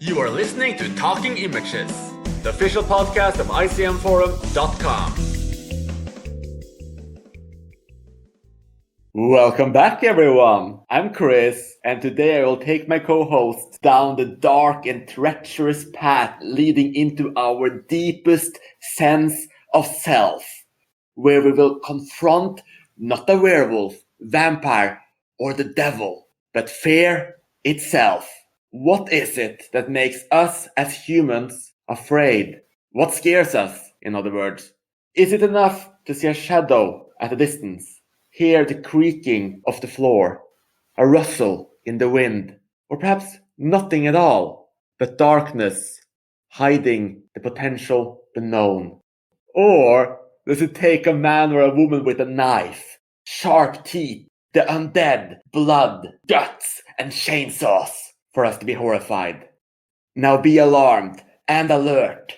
You are listening to Talking Images, the official podcast of icmforum.com. Welcome back, everyone. I'm Chris, and today I will take my co-host down the dark and treacherous path leading into our deepest sense of self, where we will confront not a werewolf, vampire, or the devil, but fear itself. What is it that makes us as humans afraid? What scares us, in other words? Is it enough to see a shadow at a distance? Hear the creaking of the floor, a rustle in the wind, or perhaps nothing at all, but darkness hiding the potential unknown? Or does it take a man or a woman with a knife, sharp teeth, the undead, blood, guts, and chainsaws for us to be horrified? Now be alarmed and alert.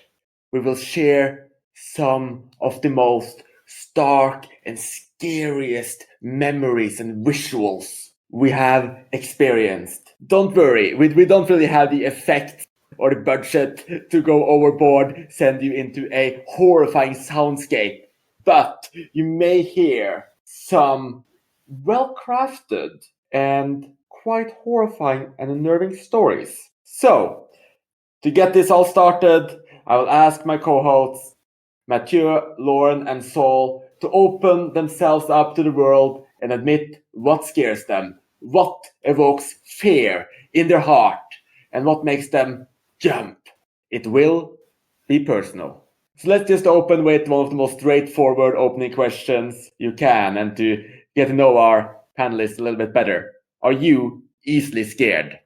We will share some of the most stark and scariest memories and visuals we have experienced. Don't worry, we don't really have the effects or the budget to go overboard, send you into a horrifying soundscape. But you may hear some well-crafted and quite horrifying and unnerving stories. So, to get this all started, I will ask my co-hosts, Matthieu, Lauren, and Saul, to open themselves up to the world and admit what scares them, what evokes fear in their heart, and what makes them jump. It will be personal. So let's just open with one of the most straightforward opening questions you can, and to get to know our panelists a little bit better. Are you easily scared?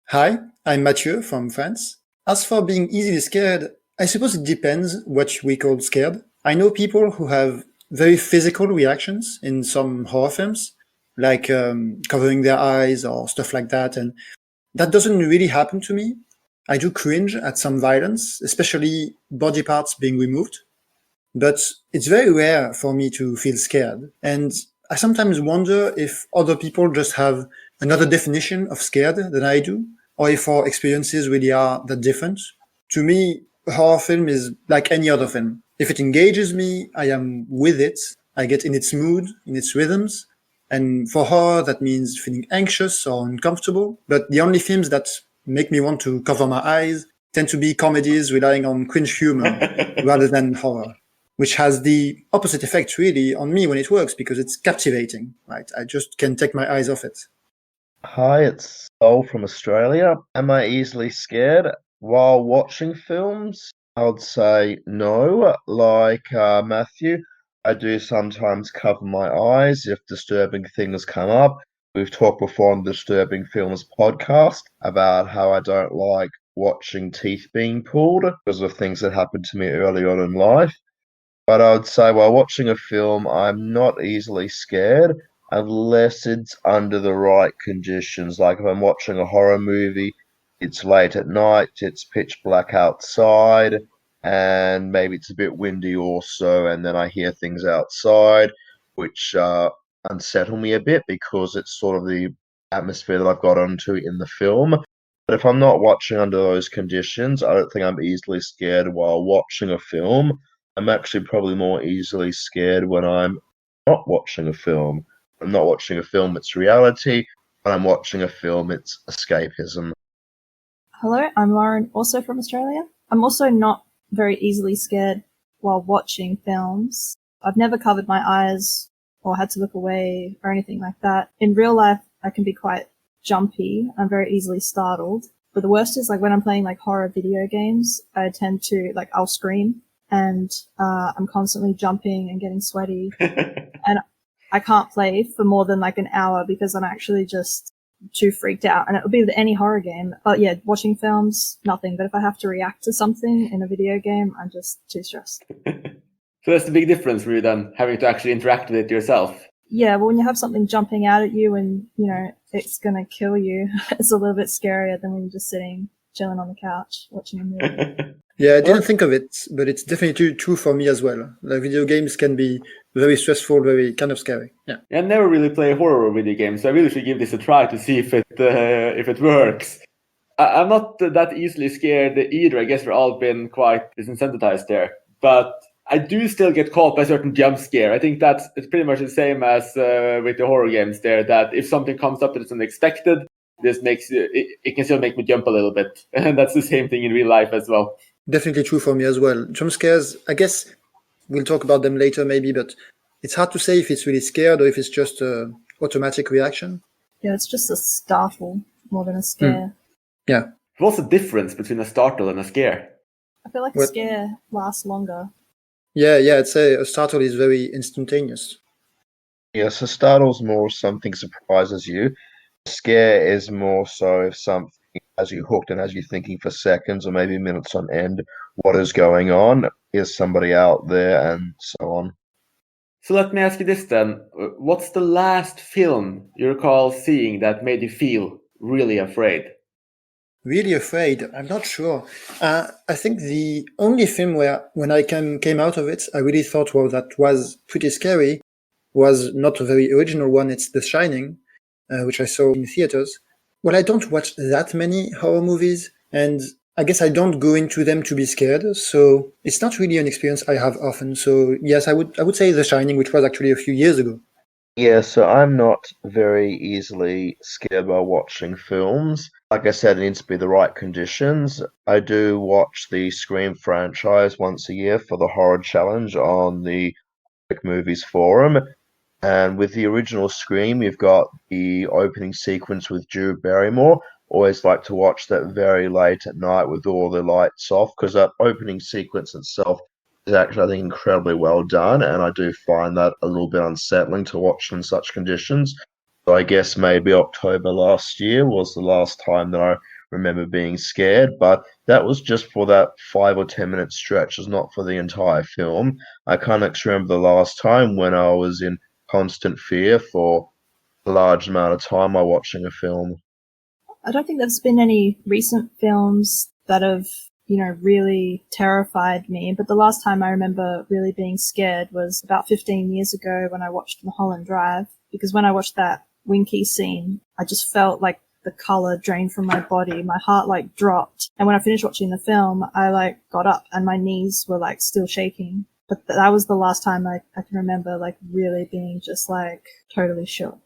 Hi, I'm Matthieu from France. As for being easily scared, I suppose it depends what we call scared. I know people who have very physical reactions in some horror films, like covering their eyes or stuff like that, and that doesn't really happen to me. I do cringe at some violence, especially body parts being removed, but it's very rare for me to feel scared. And I sometimes wonder if other people just have another definition of scared than I do, or if our experiences really are that different. To me, a horror film is like any other film. If it engages me, I am with it. I get in its mood, in its rhythms. And for horror, that means feeling anxious or uncomfortable. But the only films that make me want to cover my eyes tend to be comedies relying on cringe humor rather than horror, which has the opposite effect really on me when it works, because it's captivating, right? I just can't take my eyes off it. Hi, it's Sol from Australia. Am I easily scared while watching films? I would say no. Like Matthieu, I do sometimes cover my eyes if disturbing things come up. We've talked before on the Disturbing Films podcast about how I don't like watching teeth being pulled because of things that happened to me early on in life. But I would say while watching a film, I'm not easily scared unless it's under the right conditions. Like if I'm watching a horror movie, it's late at night, it's pitch black outside, and maybe it's a bit windy also, and then I hear things outside, which unsettle me a bit because it's sort of the atmosphere that I've got onto in the film. But if I'm not watching under those conditions, I don't think I'm easily scared while watching a film. I'm actually probably more easily scared when I'm not watching a film. I'm not watching a film, it's reality. When I'm watching a film, it's escapism. Hello, I'm Lauren, also from Australia. I'm also not very easily scared while watching films. I've never covered my eyes or had to look away or anything like that. In real life, I can be quite jumpy. I'm very easily startled. But the worst is like when I'm playing like horror video games, I tend to I'll scream and I'm constantly jumping and getting sweaty. And I can't play for more than like an hour because I'm actually just too freaked out. And it would be with any horror game. But yeah, watching films, nothing. But if I have to react to something in a video game, I'm just too stressed. So that's the big difference for you then, having to actually interact with it yourself. Yeah, well, when you have something jumping out at you and, it's going to kill you, it's a little bit scarier than when you're just sitting, chilling on the couch, watching a movie. Yeah, I didn't think of it, but it's definitely true for me as well. Like video games can be very stressful, very kind of scary. Yeah. I never really play horror video games, so I really should give this a try to see if it works. I'm not that easily scared either. I guess we've all been quite desensitized there. But I do still get caught by a certain jump scare. I think it's pretty much the same as with the horror games there, that if something comes up that's unexpected, this makes it can still make me jump a little bit. And that's the same thing in real life as well. Definitely true for me as well. Jump scares, I guess we'll talk about them later maybe, but it's hard to say if it's really scared or if it's just an automatic reaction. Yeah, it's just a startle more than a scare. Yeah. What's the difference between a startle and a scare? I feel like a scare lasts longer. Yeah, I'd say a startle is very instantaneous. Yes, a startle's more if something surprises you. A scare is more so if something has you hooked and has you thinking for seconds or maybe minutes on end. What is going on? Is somebody out there? And so on. So let me ask you this then. What's the last film you recall seeing that made you feel really afraid? Really afraid? I'm not sure. I think the only film where, when I came out of it, I really thought, well, that was pretty scary, was not a very original one. It's The Shining, which I saw in theaters. Well, I don't watch that many horror movies, and I guess I don't go into them to be scared, so it's not really an experience I have often. So yes, I would say The Shining, which was actually a few years ago. Yeah, so I'm not very easily scared by watching films. Like I said, it needs to be the right conditions. I do watch the Scream franchise once a year for the horror challenge on the Movies Forum. And with the original Scream, you've got the opening sequence with Drew Barrymore. Always like to watch that very late at night with all the lights off, because that opening sequence itself is actually, I think, incredibly well done. And I do find that a little bit unsettling to watch in such conditions. So I guess maybe October last year was the last time that I remember being scared, but that was just for that 5 or 10 minute stretch, it's not for the entire film. I can't actually remember the last time when I was in constant fear for a large amount of time while watching a film. I don't think there's been any recent films that have, really terrified me. But the last time I remember really being scared was about 15 years ago when I watched Mulholland Drive. Because when I watched that Winky scene, I just felt like the color drained from my body. My heart dropped. And when I finished watching the film, I got up and my knees were still shaking. But that was the last time I can remember really being just totally shook.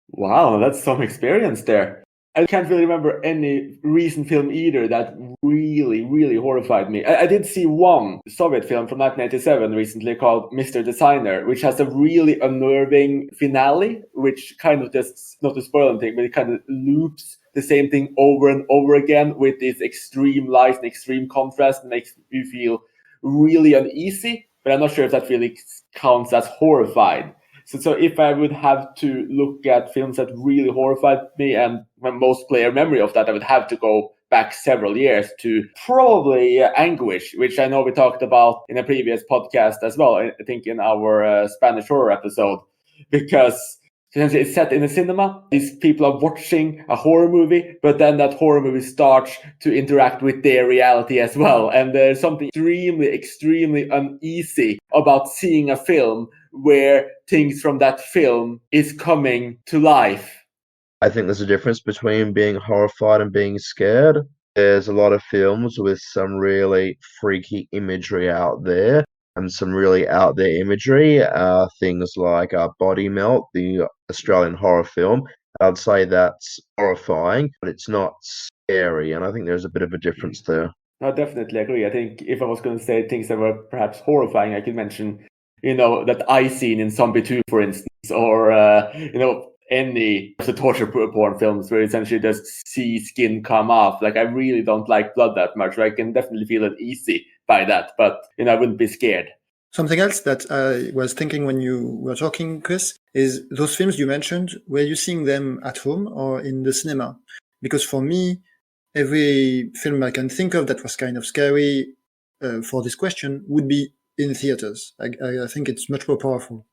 Wow, that's some experience there. I can't really remember any recent film either that really, really horrified me. I did see one Soviet film from 1987 recently called Mr. Designer, which has a really unnerving finale, which kind of just, not to spoil anything, but it kind of loops the same thing over and over again with this extreme light and extreme contrast and makes you feel really uneasy. But I'm not sure if that really counts as horrified. So if I would have to look at films that really horrified me, and my most clear memory of that, I would have to go back several years to probably Anguish, which I know we talked about in a previous podcast as well, I think in our Spanish horror episode, because essentially it's set in a cinema. These people are watching a horror movie, but then that horror movie starts to interact with their reality as well. And there's something extremely, extremely uneasy about seeing a film where things from that film is coming to life. I think there's a difference between being horrified and being scared. There's a lot of films with some really freaky imagery out there and some really out there imagery. Things like Body Melt, the Australian horror film. I'd say that's horrifying, but it's not scary. And I think there's a bit of a difference there. I definitely agree. I think if I was going to say things that were perhaps horrifying, I could mention, that eye scene in Zombie 2, for instance, or, any of the torture porn films where essentially just see skin come off. I really don't like blood that much. I can definitely feel uneasy by that, but, I wouldn't be scared. Something else that I was thinking when you were talking, Chris, is those films you mentioned, were you seeing them at home or in the cinema? Because for me, every film I can think of that was kind of scary for this question would be in theaters. I think it's much more powerful.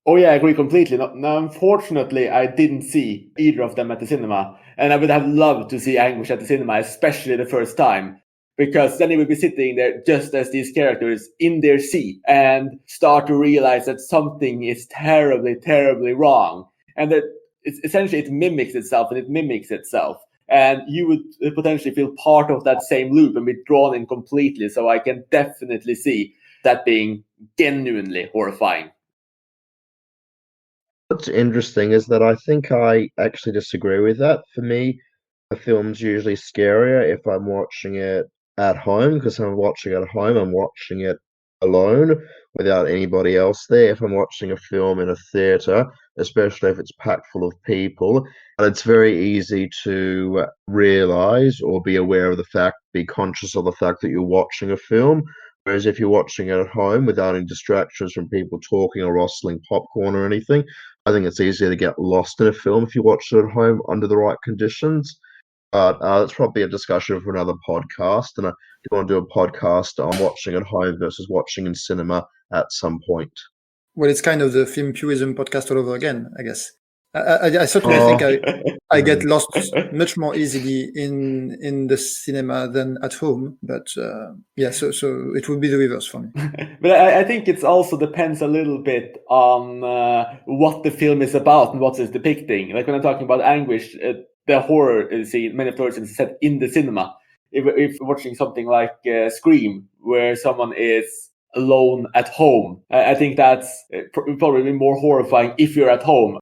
Oh yeah, I agree completely. Now, unfortunately, I didn't see either of them at the cinema, and I would have loved to see Anguish at the cinema, especially the first time, because then you would be sitting there just as these characters in their seat and start to realize that something is terribly, terribly wrong, and that it's essentially it mimics itself and it mimics itself. and you would potentially feel part of that same loop and be drawn in completely. So I can definitely see that being genuinely horrifying. What's interesting is that I think I actually disagree with that. For me, a film's usually scarier if I'm watching it at home, because I'm watching it at home, I'm watching it alone without anybody else there. If I'm watching a film in a theater, especially if it's packed full of people, and it's very easy to realize or be aware of the fact, be conscious of the fact that you're watching a film. Whereas if you're watching it at home without any distractions from people talking or rustling popcorn or anything, I think it's easier to get lost in a film if you watch it at home under the right conditions. But that's probably a discussion for another podcast. And I do want to do a podcast on watching at home versus watching in cinema at some point. Well, it's kind of the film purism podcast all over again, I guess. I certainly think I get lost much more easily in the cinema than at home. But yeah, so it would be the reverse for me. But I think it also depends a little bit on what the film is about and what it's depicting. Like when I'm talking about anguish, the horror scene, many of the horror scenes set in the cinema. If watching something like Scream, where someone is alone at home, I think that's probably more horrifying if you're at home.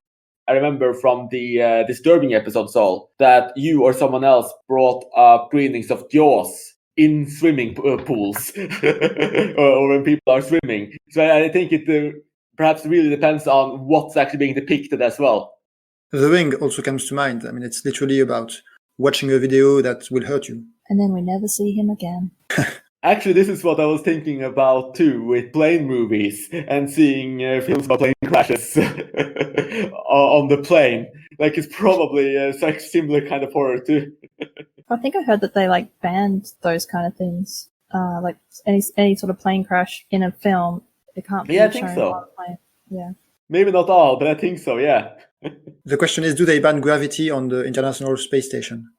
I remember from the Disturbing episode, Saul, that you or someone else brought up screenings of Jaws in swimming pools or when people are swimming. So I think it perhaps really depends on what's actually being depicted as well. The Ring also comes to mind. I mean, it's literally about watching a video that will hurt you. And then we never see him again. Actually, this is what I was thinking about too, with plane movies and seeing films about plane crashes on the plane. Like, it's probably a similar kind of horror too. I think I heard that they like banned those kind of things. Like any sort of plane crash in a film, it can't be Yeah, I think shown so. on a plane. Yeah. Maybe not all, but I think so, yeah. The question is, do they ban gravity on the International Space Station?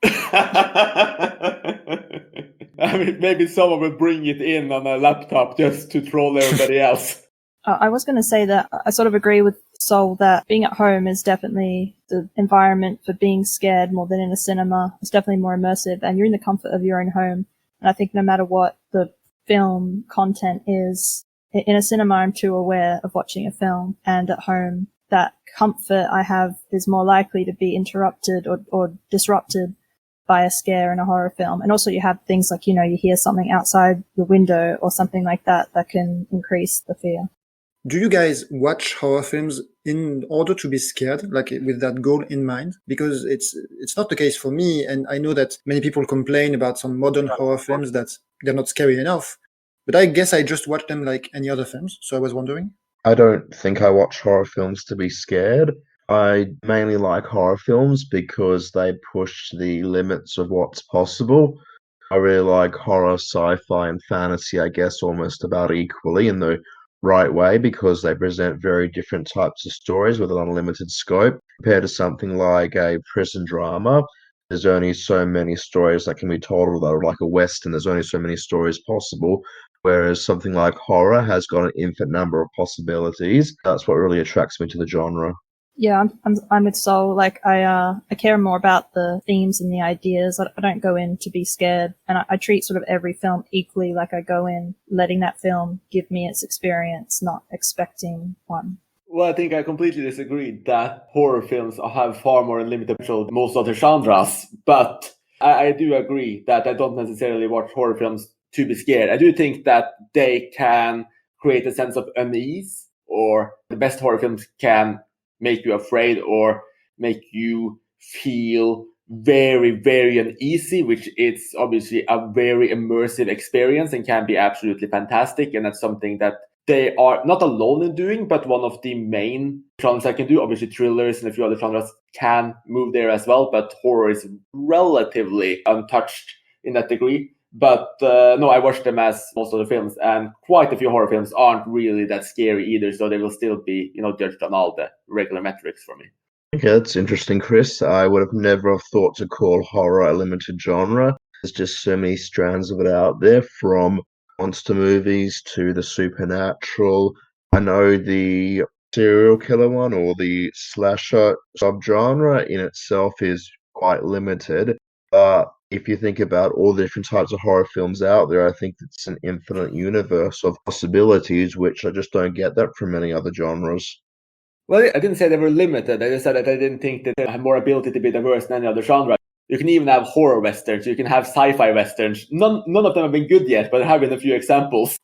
I mean, maybe someone will bring it in on a laptop just to troll everybody else. I was going to say that I sort of agree with Sol that being at home is definitely the environment for being scared more than in a cinema. It's definitely more immersive, and you're in the comfort of your own home. And I think no matter what the film content is, in a cinema I'm too aware of watching a film, and at home that comfort I have is more likely to be interrupted or disrupted by a scare in a horror film. And also you have things like, you hear something outside your window or something like that can increase the fear. Do you guys watch horror films in order to be scared, like with that goal in mind? Because it's not the case for me, and I know that many people complain about some modern horror films that they're not scary enough. But I guess I just watch them like any other films, so I was wondering. I don't think I watch horror films to be scared. I mainly like horror films because they push the limits of what's possible. I really like horror, sci-fi, and fantasy, I guess, almost about equally in the right way because they present very different types of stories with an unlimited scope. Compared to something like a prison drama, there's only so many stories that can be told, or like a Western, there's only so many stories possible. Whereas something like horror has got an infinite number of possibilities. That's what really attracts me to the genre. Yeah, I'm with Sol. Like I care more about the themes and the ideas. I don't go in to be scared, and I treat sort of every film equally. Like I go in letting that film give me its experience, not expecting one. Well, I think I completely disagree that horror films have far more unlimited potential than most other genres. But I do agree that I don't necessarily watch horror films to be scared. I do think that they can create a sense of unease, or the best horror films can make you afraid or make you feel very, very uneasy, which is obviously a very immersive experience and can be absolutely fantastic. And that's something that they are not alone in doing, but one of the main genres I can do. Obviously, thrillers and a few other genres can move there as well, but horror is relatively untouched in that degree. But no, I watch them as most of the films, and quite a few horror films aren't really that scary either, so they will still be, judged on all the regular metrics for me. Okay, that's interesting, Chris. I would have never have thought to call horror a limited genre. There's just so many strands of it out there, from monster movies to the supernatural. I know the serial killer one or the slasher subgenre in itself is quite limited. But if you think about all the different types of horror films out there, I think it's an infinite universe of possibilities, which I just don't get that from many other genres. Well, I didn't say they were limited. I just said that I didn't think that they had more ability to be diverse than any other genre. You can even have horror westerns. You can have sci-fi westerns. None of them have been good yet, but there have been a few examples.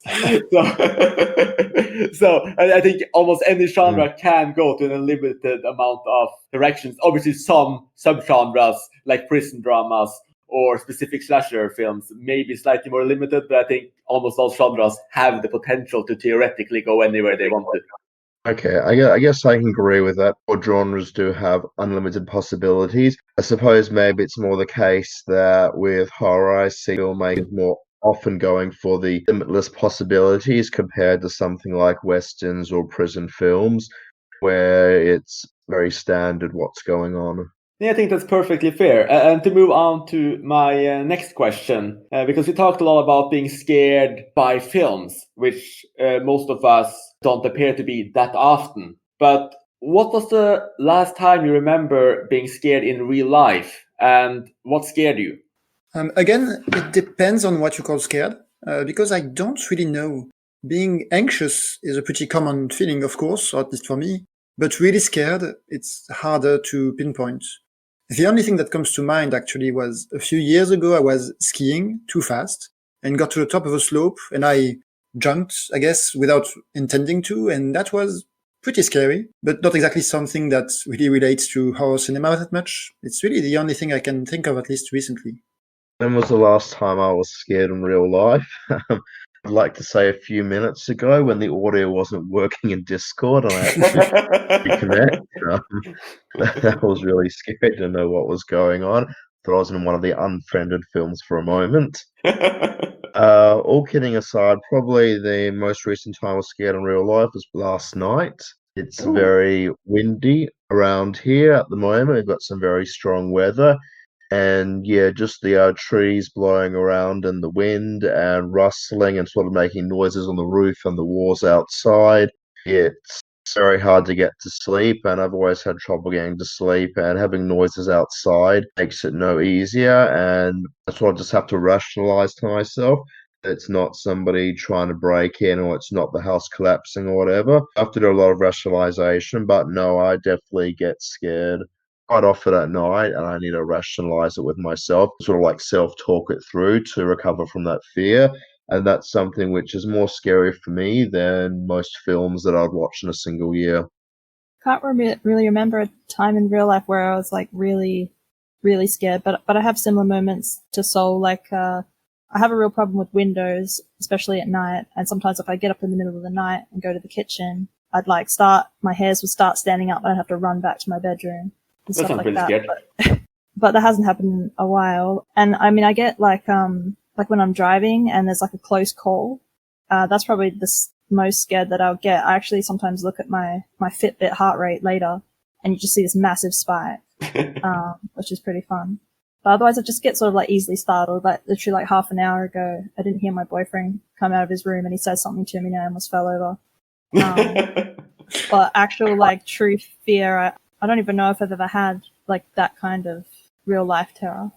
So I think almost any genre can go to an unlimited amount of directions. Obviously, some subgenres like prison dramas or specific slasher films may be slightly more limited, but I think almost all genres have the potential to theoretically go anywhere they want to. Okay, I guess I can agree with that. All genres do have unlimited possibilities. I suppose maybe it's more the case that with horror, I see filmmakers more often going for the limitless possibilities compared to something like westerns or prison films, where it's very standard what's going on. Yeah, I think that's perfectly fair. And to move on to my next question, because we talked a lot about being scared by films, which most of us don't appear to be that often. But what was the last time you remember being scared in real life, and what scared you? Again, it depends on what you call scared, because I don't really know. Being anxious is a pretty common feeling, of course, or at least for me, but really scared, it's harder to pinpoint. The only thing that comes to mind actually was a few years ago I was skiing too fast and got to the top of a slope and I jumped, I guess, without intending to, and that was pretty scary, but not exactly something that really relates to horror cinema that much. It's really the only thing I can think of, at least recently. When was the last time I was scared in real life? I'd like to say a few minutes ago when the audio wasn't working in Discord and I had to reconnect. That was really scary to know what was going on. Thought I was in one of the unfriended films for a moment. All kidding aside, probably the most recent time I was scared in real life was last night. It's Ooh. very windy around here at the moment. We've got some very strong weather. And yeah, just the trees blowing around in the wind and rustling and sort of making noises on the roof and the walls outside. It's very hard to get to sleep, and I've always had trouble getting to sleep, and having noises outside makes it no easier. And that's what I just have to rationalize to myself. It's not somebody trying to break in, or it's not the house collapsing or whatever. I have to do a lot of rationalization, but no, I definitely get scared quite often at night, and I need to rationalize it with myself, sort of like self-talk it through to recover from that fear. And that's something which is more scary for me than most films that I'd watch in a single year. Can't really remember a time in real life where I was like really, really scared, but I have similar moments to Soul. Like I have a real problem with windows, especially at night. And sometimes if I get up in the middle of the night and go to the kitchen, I'd like my hairs would start standing up and I'd have to run back to my bedroom and That stuff sounds like pretty that. scared. But that hasn't happened in a while. And I mean, I get like when I'm driving and there's like a close call, that's probably the most scared that I'll get. I actually sometimes look at my Fitbit heart rate later and you just see this massive spike, which is pretty fun. But otherwise I just get sort of like easily startled. Like literally like half an hour ago, I didn't hear my boyfriend come out of his room and he said something to me and I almost fell over. But actual like true fear, I don't even know if I've ever had like that kind of real life terror.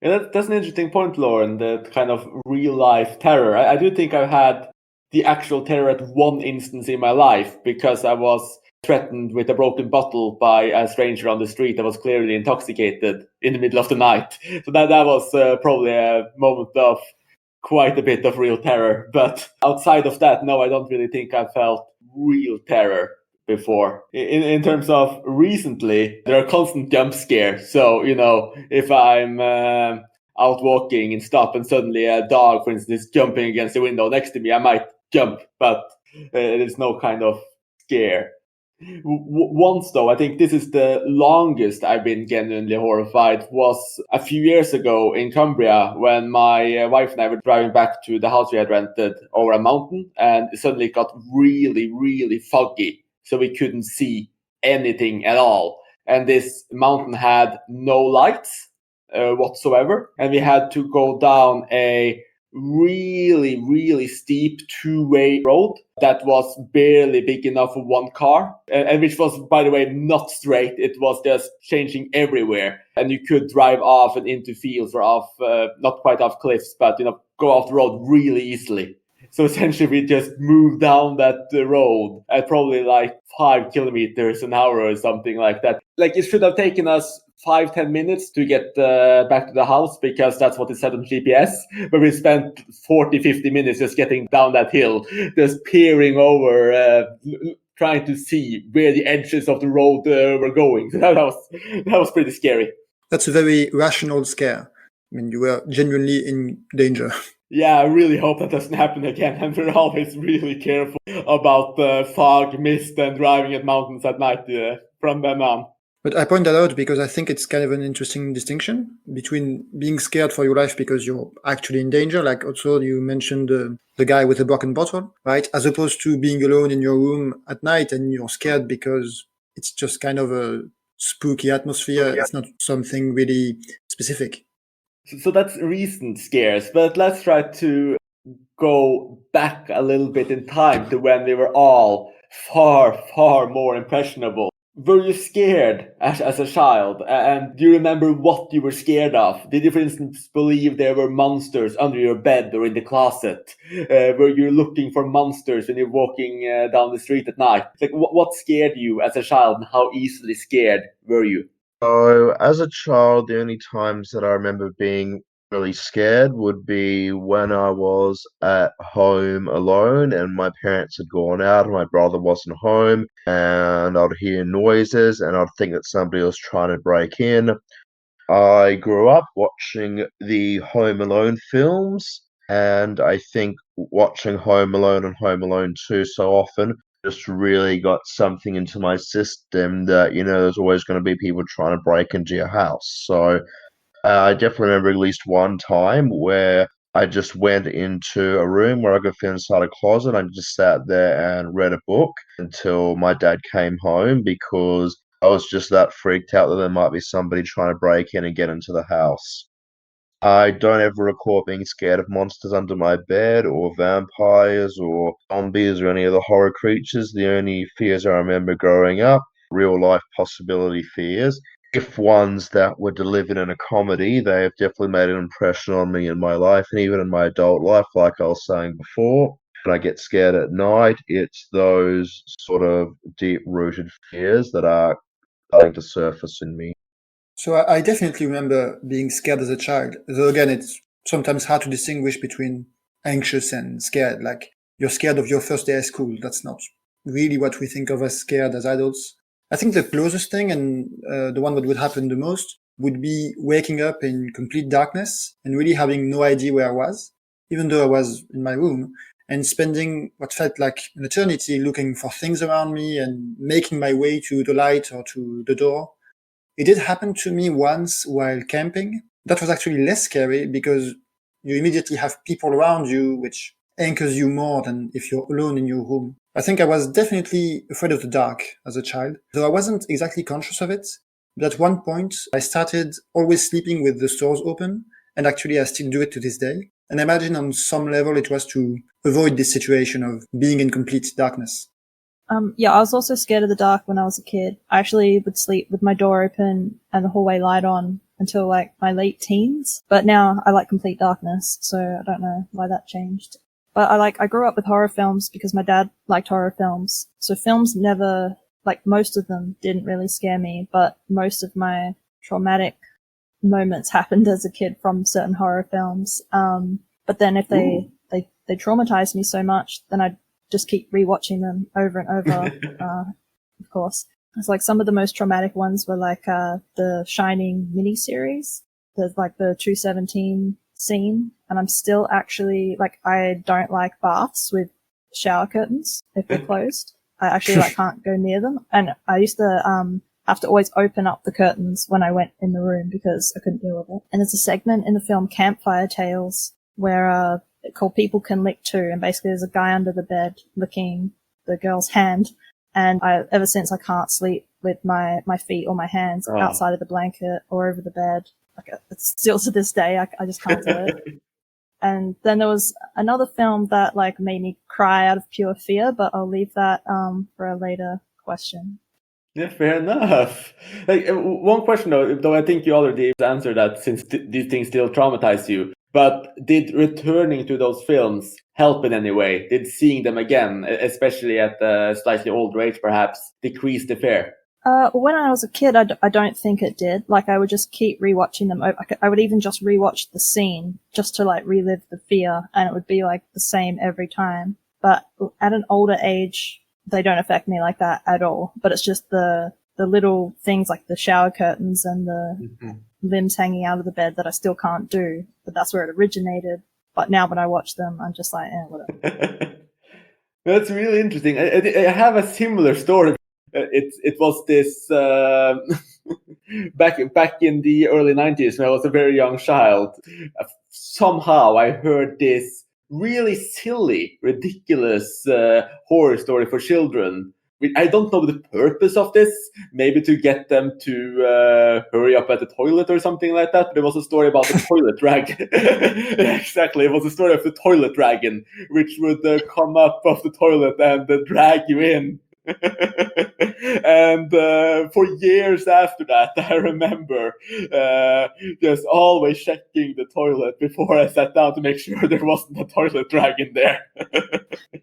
Yeah, that's an interesting point, Lauren, that kind of real life terror. I do think I've had the actual terror at one instance in my life because I was threatened with a broken bottle by a stranger on the street that was clearly intoxicated in the middle of the night. So that was probably a moment of quite a bit of real terror. But outside of that, no, I don't really think I felt real terror before. In terms of recently, there are constant jump scares. So, if I'm out walking and stop and suddenly a dog, for instance, is jumping against the window next to me, I might jump, but it is no kind of scare. Once, though, I think this is the longest I've been genuinely horrified, was a few years ago in Cumbria when my wife and I were driving back to the house we had rented over a mountain, and it suddenly got really, really foggy, so we couldn't see anything at all. And this mountain had no lights whatsoever, and we had to go down a really, really steep two-way road that was barely big enough for one car, and which was, by the way, not straight. It was just changing everywhere, and you could drive off and into fields or off, not quite off cliffs, but go off the road really easily. So essentially, we just moved down that road at probably like 5 kilometers an hour or something like that. Like, it should have taken us 5-10 minutes to get back to the house, because that's what it said on GPS. But we spent 40-50 minutes just getting down that hill, just peering over, trying to see where the edges of the road were going. So that was pretty scary. That's a very rational scare. I mean, you were genuinely in danger. Yeah, I really hope that doesn't happen again. And we're always really careful about fog, mist, and driving at mountains at night from then on. But I point that out because I think it's kind of an interesting distinction between being scared for your life because you're actually in danger, like also you mentioned the guy with a broken bottle, right? As opposed to being alone in your room at night and you're scared because it's just kind of a spooky atmosphere. It's not something really specific. So that's recent scares, but let's try to go back a little bit in time to when we were all far, far more impressionable. Were you scared as a child? And do you remember what you were scared of? Did you, for instance, believe there were monsters under your bed or in the closet? Were you looking for monsters when you're walking down the street at night? Like, what scared you as a child, and how easily scared were you? So, as a child, the only times that I remember being really scared would be when I was at home alone and my parents had gone out and my brother wasn't home, and I'd hear noises and I'd think that somebody was trying to break in. I grew up watching the Home Alone films, and I think watching Home Alone and Home Alone 2 so often just really got something into my system that, there's always going to be people trying to break into your house. So I definitely remember at least one time where I just went into a room where I could fit inside a closet and just sat there and read a book until my dad came home because I was just that freaked out that there might be somebody trying to break in and get into the house. I don't ever recall being scared of monsters under my bed or vampires or zombies or any other horror creatures. The only fears I remember growing up, real life possibility fears. If ones that were delivered in a comedy, they have definitely made an impression on me in my life and even in my adult life, like I was saying before. When I get scared at night, it's those sort of deep rooted fears that are starting to surface in me. So I definitely remember being scared as a child, though again, it's sometimes hard to distinguish between anxious and scared. Like, you're scared of your first day at school. That's not really what we think of as scared as adults. I think the closest thing and the one that would happen the most would be waking up in complete darkness and really having no idea where I was, even though I was in my room, and spending what felt like an eternity looking for things around me and making my way to the light or to the door. It did happen to me once while camping. That was actually less scary because you immediately have people around you, which anchors you more than if you're alone in your room. I think I was definitely afraid of the dark as a child, though I wasn't exactly conscious of it. But at one point, I started always sleeping with the stores open, and actually I still do it to this day. And I imagine on some level it was to avoid this situation of being in complete darkness. Yeah, I was also scared of the dark when I was a kid. I actually would sleep with my door open and the hallway light on until like my late teens. But now I like complete darkness, so I don't know why that changed. But I grew up with horror films because my dad liked horror films. So films never, like most of them didn't really scare me, but most of my traumatic moments happened as a kid from certain horror films. But then if they traumatized me so much, then I'd just keep rewatching them over and over, of course. It's like some of the most traumatic ones were like the Shining miniseries. There's like the 217 scene, and I'm still actually like I don't like baths with shower curtains if they're closed. I actually like can't go near them, and I used to have to always open up the curtains when I went in the room because I couldn't deal with it. And there's a segment in the film Campfire Tales where called People Can Lick Too, and basically there's a guy under the bed licking the girl's hand, and ever since I can't sleep with my feet or my hands outside of the blanket or over the bed. Like, it's still to this day, I just can't do it. And then there was another film that like made me cry out of pure fear, but I'll leave that for a later question. Yeah, fair enough. Like one question though I think you already answered that since these things still traumatize you. But did returning to those films help in any way? Did seeing them again, especially at a slightly older age, perhaps decrease the fear? When I was a kid, I don't think it did. Like, I would just keep rewatching them. I would even just rewatch the scene just to like relive the fear, and it would be like the same every time. But at an older age, they don't affect me like that at all. But it's just the little things like the shower curtains and the limbs hanging out of the bed that I still can't do. But that's where it originated. But now when I watch them, I'm just like, whatever. That's really interesting. I have a similar story. It was this back in the early 90s when I was a very young child. Somehow I heard this really silly, ridiculous horror story for children. I don't know the purpose of this. Maybe to get them to hurry up at the toilet or something like that. But it was a story about the toilet dragon. Exactly, it was a story of the toilet dragon, which would come up of the toilet and drag you in. And for years after that, I remember just always checking the toilet before I sat down to make sure there wasn't a toilet dragon there.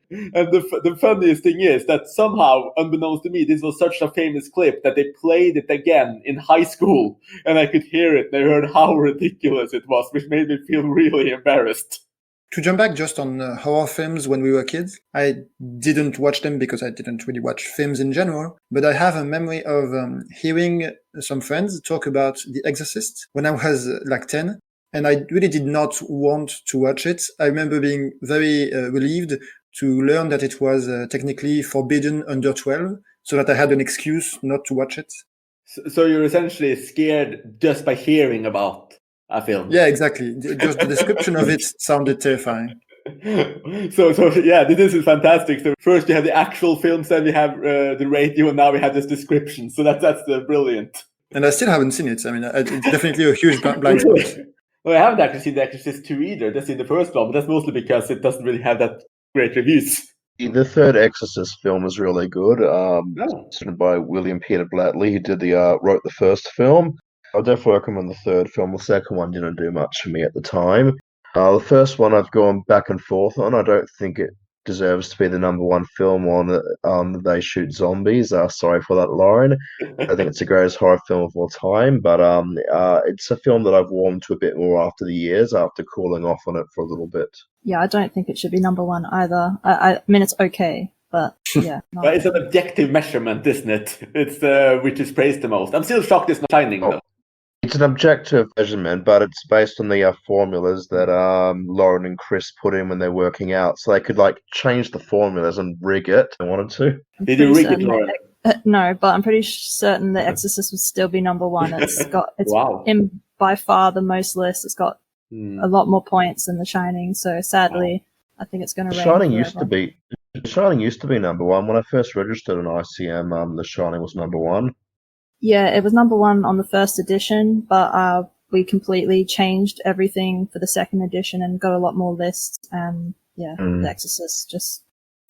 And the funniest thing is that somehow, unbeknownst to me, this was such a famous clip that they played it again in high school, and I could hear it, and I heard how ridiculous it was, which made me feel really embarrassed. To jump back just on horror films when we were kids, I didn't watch them because I didn't really watch films in general, but I have a memory of hearing some friends talk about The Exorcist when I was like 10, and I really did not want to watch it. I remember being very relieved to learn that it was technically forbidden under 12, so that I had an excuse not to watch it. So you're essentially scared just by hearing about a film. Yeah, exactly. Just the description of it sounded terrifying. So yeah, this is fantastic. So first you have the actual films, then we have the radio, and now we have this description. So that's brilliant. And I still haven't seen it. I mean, it's definitely a huge blind spot. Well, I haven't actually seen The Exorcist 2 either. That's in the first one, but that's mostly because it doesn't really have that great reviews. The third Exorcist film is really good. Oh. It's written by William Peter Blatty. He did wrote the first film. I'll definitely recommend the third film. The second one didn't do much for me at the time. The first one I've gone back and forth on. I don't think it deserves to be the number one film on They Shoot Zombies. Sorry for that, Lauren. I think it's the greatest horror film of all time, but it's a film that I've warmed to a bit more after the years, after cooling off on it for a little bit. Yeah, I don't think it should be number one either. I mean, it's okay, but yeah. But it's an objective measurement, isn't it? It's which is praised the most. I'm still shocked it's not Shining, though. It's an objective measurement, but it's based on the formulas that Lauren and Chris put in when they're working out. So they could like change the formulas and rig it if they wanted to. Did you rig it, Lauren? No, but I'm pretty certain The Exorcist would still be number one. It's Wow. in by far the most lists. It's got a lot more points than The Shining. So sadly, I think it's going to. The Shining used to be number one when I first registered on ICM. The Shining was number one. Yeah, it was number one on the first edition, but we completely changed everything for the second edition and got a lot more lists. And yeah, The Exorcist just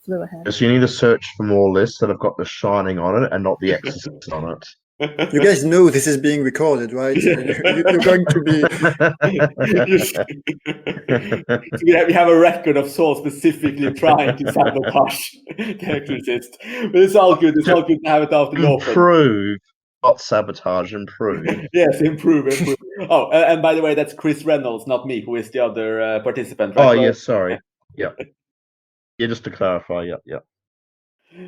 flew ahead. So you need to search for more lists that have got The Shining on it and not The Exorcist on it. You guys know this is being recorded, right? You're going to be. We have a record of Saul specifically trying to sabotage The Exorcist. But it's all good. It's all good to have it out in the open. Improve, not sabotage. Improve. Yes, improve. Oh, and by the way, that's Chris Reynolds, not me, who is the other participant. Right? Oh, yes, sorry. Yeah. Yeah, just to clarify. Yeah.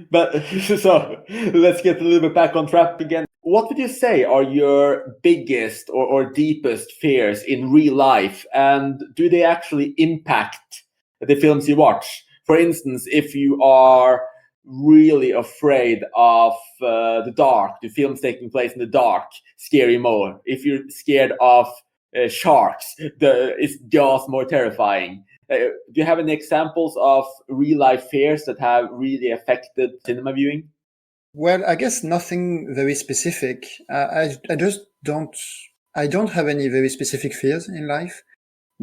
But so let's get a little bit back on track again. What would you say are your biggest or deepest fears in real life, and do they actually impact the films you watch? For instance, if you are really afraid of the dark, the films taking place in the dark scare you more. If you're scared of sharks, is Jaws more terrifying? Do you have any examples of real-life fears that have really affected cinema viewing? Well, I guess nothing very specific. I just don't. I don't have any very specific fears in life,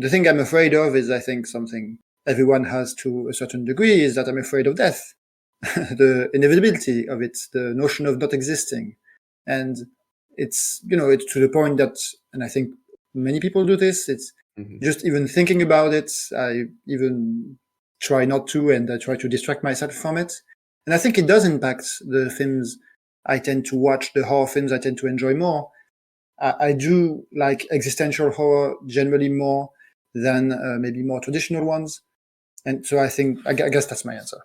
The thing I'm afraid of is, I think, something everyone has to a certain degree, is that I'm afraid of death. The inevitability of it, the notion of not existing. And it's, it's to the point that, and I think many people do this, it's just even thinking about it, I even try not to, and I try to distract myself from it. And I think it does impact the films I tend to watch, the horror films I tend to enjoy more. I do like existential horror generally more than maybe more traditional ones. And so I guess that's my answer.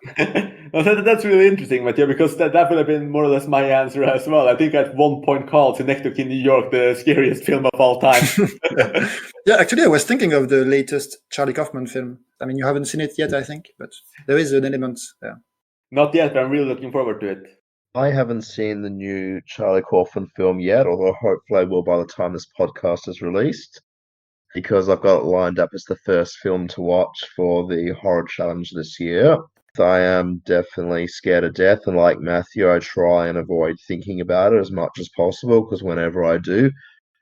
Well, that's really interesting, Matthieu, because that would have been more or less my answer as well. I think at one point called Synecdoche in New York the scariest film of all time. Yeah, actually, I was thinking of the latest Charlie Kaufman film. I mean, you haven't seen it yet, I think, but there is an element there. Not yet, but I'm really looking forward to it. I haven't seen the new Charlie Kaufman film yet, although hopefully I will by the time this podcast is released, because I've got it lined up as the first film to watch for the horror challenge this year. I am definitely scared of death, and like Matthieu, I try and avoid thinking about it as much as possible, because whenever I do,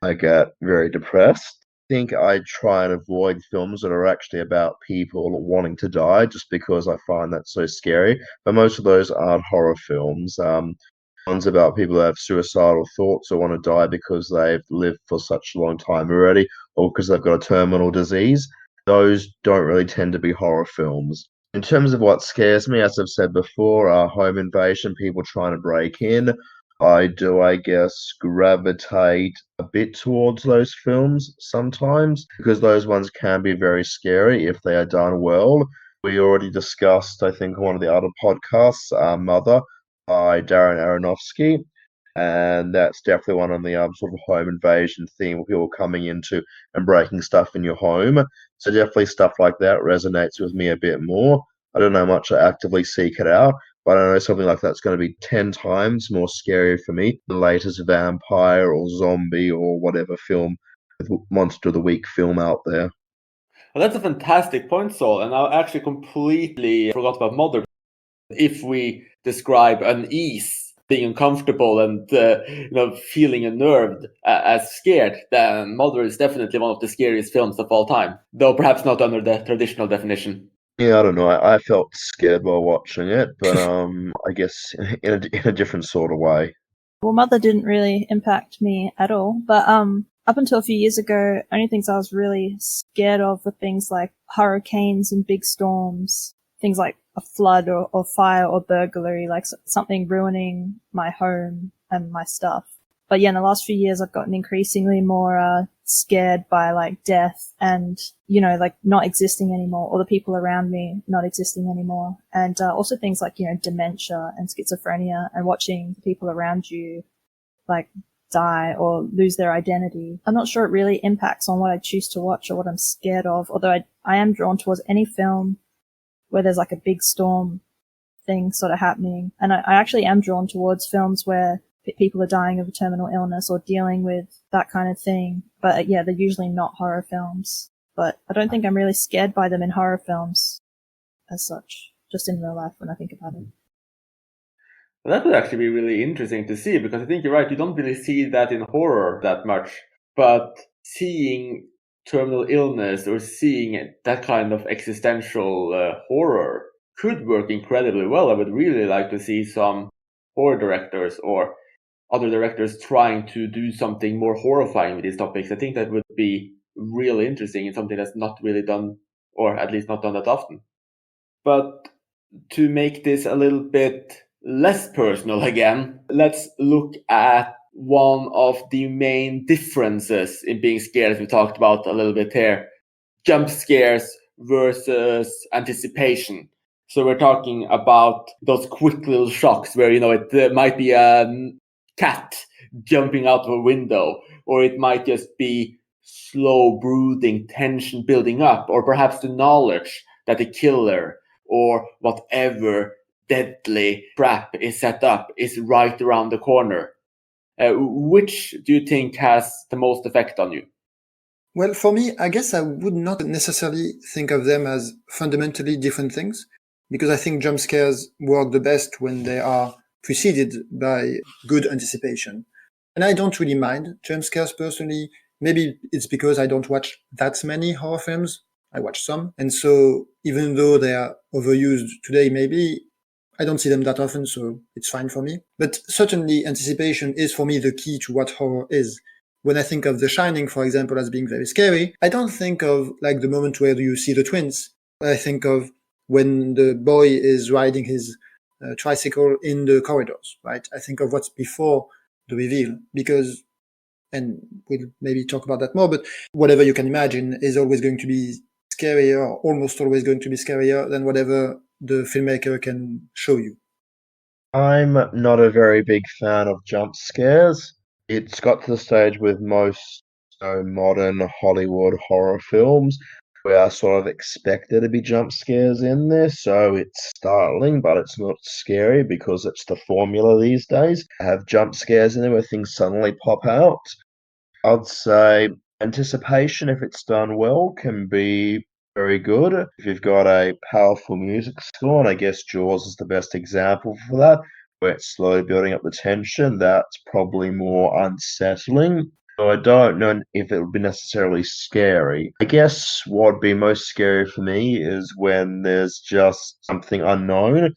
I get very depressed. I think I try and avoid films that are actually about people wanting to die, just because I find that so scary. But most of those aren't horror films. Ones about people that have suicidal thoughts or want to die because they've lived for such a long time already, or because they've got a terminal disease. Those don't really tend to be horror films. In terms of what scares me, as I've said before, home invasion, people trying to break in. I do, I guess, gravitate a bit towards those films sometimes, because those ones can be very scary if they are done well. We already discussed, I think, on one of the other podcasts, Mother by Darren Aronofsky, and that's definitely one on the sort of home invasion theme, where people coming into and breaking stuff in your home. So definitely stuff like that resonates with me a bit more. I don't know how much I actively seek it out, but I know something like that's going to be 10 times more scary for me than the latest vampire or zombie or whatever film, Monster of the Week film out there. Well, that's a fantastic point, Saul, and I actually completely forgot about Mother. If we describe unease, being uncomfortable, and feeling unnerved as scared, then Mother is definitely one of the scariest films of all time, though perhaps not under the traditional definition. Yeah, I don't know. I felt scared while watching it, but I guess in a different sort of way. Well, Mother didn't really impact me at all, but up until a few years ago, only things I was really scared of were things like hurricanes and big storms, things like a flood or fire or burglary, like something ruining my home and my stuff. But yeah, in the last few years, I've gotten increasingly more scared by like death and, like not existing anymore, or the people around me not existing anymore. And also things like, dementia and schizophrenia, and watching the people around you like die or lose their identity. I'm not sure it really impacts on what I choose to watch or what I'm scared of, although I am drawn towards any film where there's like a big storm thing sort of happening. And I actually am drawn towards films where people are dying of a terminal illness or dealing with that kind of thing. But yeah, they're usually not horror films. But I don't think I'm really scared by them in horror films as such, just in real life when I think about it. Well, that would actually be really interesting to see, because I think you're right, you don't really see that in horror that much. But seeing terminal illness or seeing that kind of existential horror could work incredibly well. I would really like to see some horror directors or other directors trying to do something more horrifying with these topics. I think that would be really interesting and something that's not really done, or at least not done that often. But to make this a little bit less personal again, let's look at one of the main differences in being scared, as we talked about a little bit here. Jump scares versus anticipation. So we're talking about those quick little shocks where, it might be a cat jumping out of a window, or it might just be slow brooding tension building up, or perhaps the knowledge that the killer or whatever deadly trap is set up is right around the corner. Which do you think has the most effect on you? Well, for me, I guess I would not necessarily think of them as fundamentally different things, because I think jump scares work the best when they are preceded by good anticipation. And I don't really mind jump scares personally maybe it's because I don't watch that many horror films. I watch some. And so even though they are overused today, maybe I don't see them that often, so it's fine for me. But certainly anticipation is for me the key to what horror is. When I think of The Shining, for example, as being very scary, I don't think of like the moment where you see the twins. I think of when the boy is riding his tricycle in the corridors, right? I think of what's before the reveal, because, and we'll maybe talk about that more, but whatever you can imagine is always going to be scarier, or almost always going to be scarier than whatever the filmmaker can show you. I'm not a very big fan of jump scares. It's got to the stage with most modern Hollywood horror films where I sort of expect there to be jump scares in there, so it's startling, but it's not scary because it's the formula these days. I have jump scares in there where things suddenly pop out. I'd say anticipation, if it's done well, can be very good. If you've got a powerful music score, and I guess Jaws is the best example for that, where it's slowly building up the tension, that's probably more unsettling. So I don't know if it would be necessarily scary. I guess what would be most scary for me is when there's just something unknown,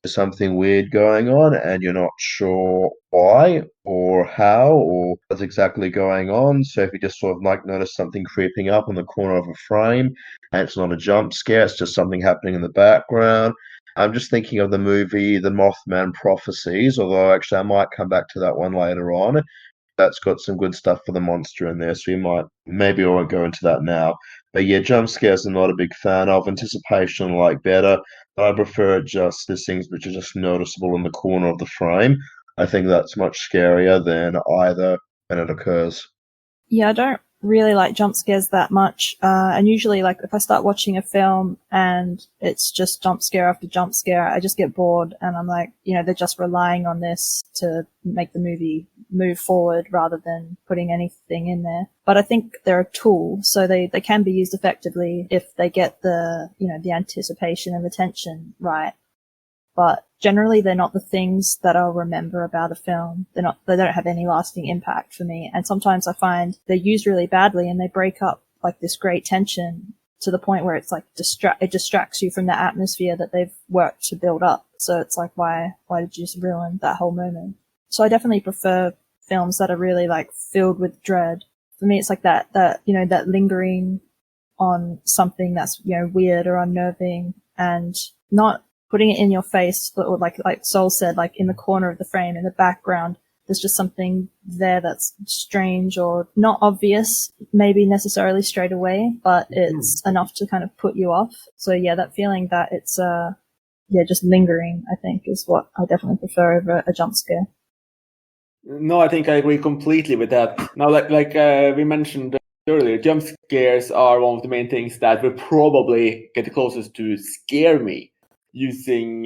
something weird going on, and you're not sure why or how or what's exactly going on. So if you just sort of like notice something creeping up in the corner of a frame, and it's not a jump scare, it's just something happening in the background. I'm just thinking of the movie The Mothman Prophecies, although actually I might come back to that one later on. That's got some good stuff for the monster in there, so maybe I won't go into that now. But yeah, jump scares I'm not a big fan of. Anticipation I like better, but I prefer just the things which are just noticeable in the corner of the frame. I think that's much scarier than either when it occurs. Yeah, I don't really like jump scares that much. And usually, like, if I start watching a film and it's just jump scare after jump scare, I just get bored and I'm like, they're just relying on this to make the movie move forward rather than putting anything in there. But I think they're a tool, so they can be used effectively if they get the anticipation and the tension right. But generally they're not the things that I'll remember about a film. They don't have any lasting impact for me. And sometimes I find they're used really badly and they break up like this great tension to the point where it's like it distracts you from the atmosphere that they've worked to build up. So it's like, why did you just ruin that whole moment? So I definitely prefer films that are really like filled with dread. For me, it's like that lingering on something that's, weird or unnerving and not putting it in your face, or like Sol said, like in the corner of the frame, in the background, there's just something there that's strange or not obvious, maybe necessarily straight away, but it's enough to kind of put you off. So yeah, that feeling that it's, just lingering, I think, is what I definitely prefer over a jump scare. No, I think I agree completely with that. Now, like we mentioned earlier, jump scares are one of the main things that will probably get the closest to scare me, using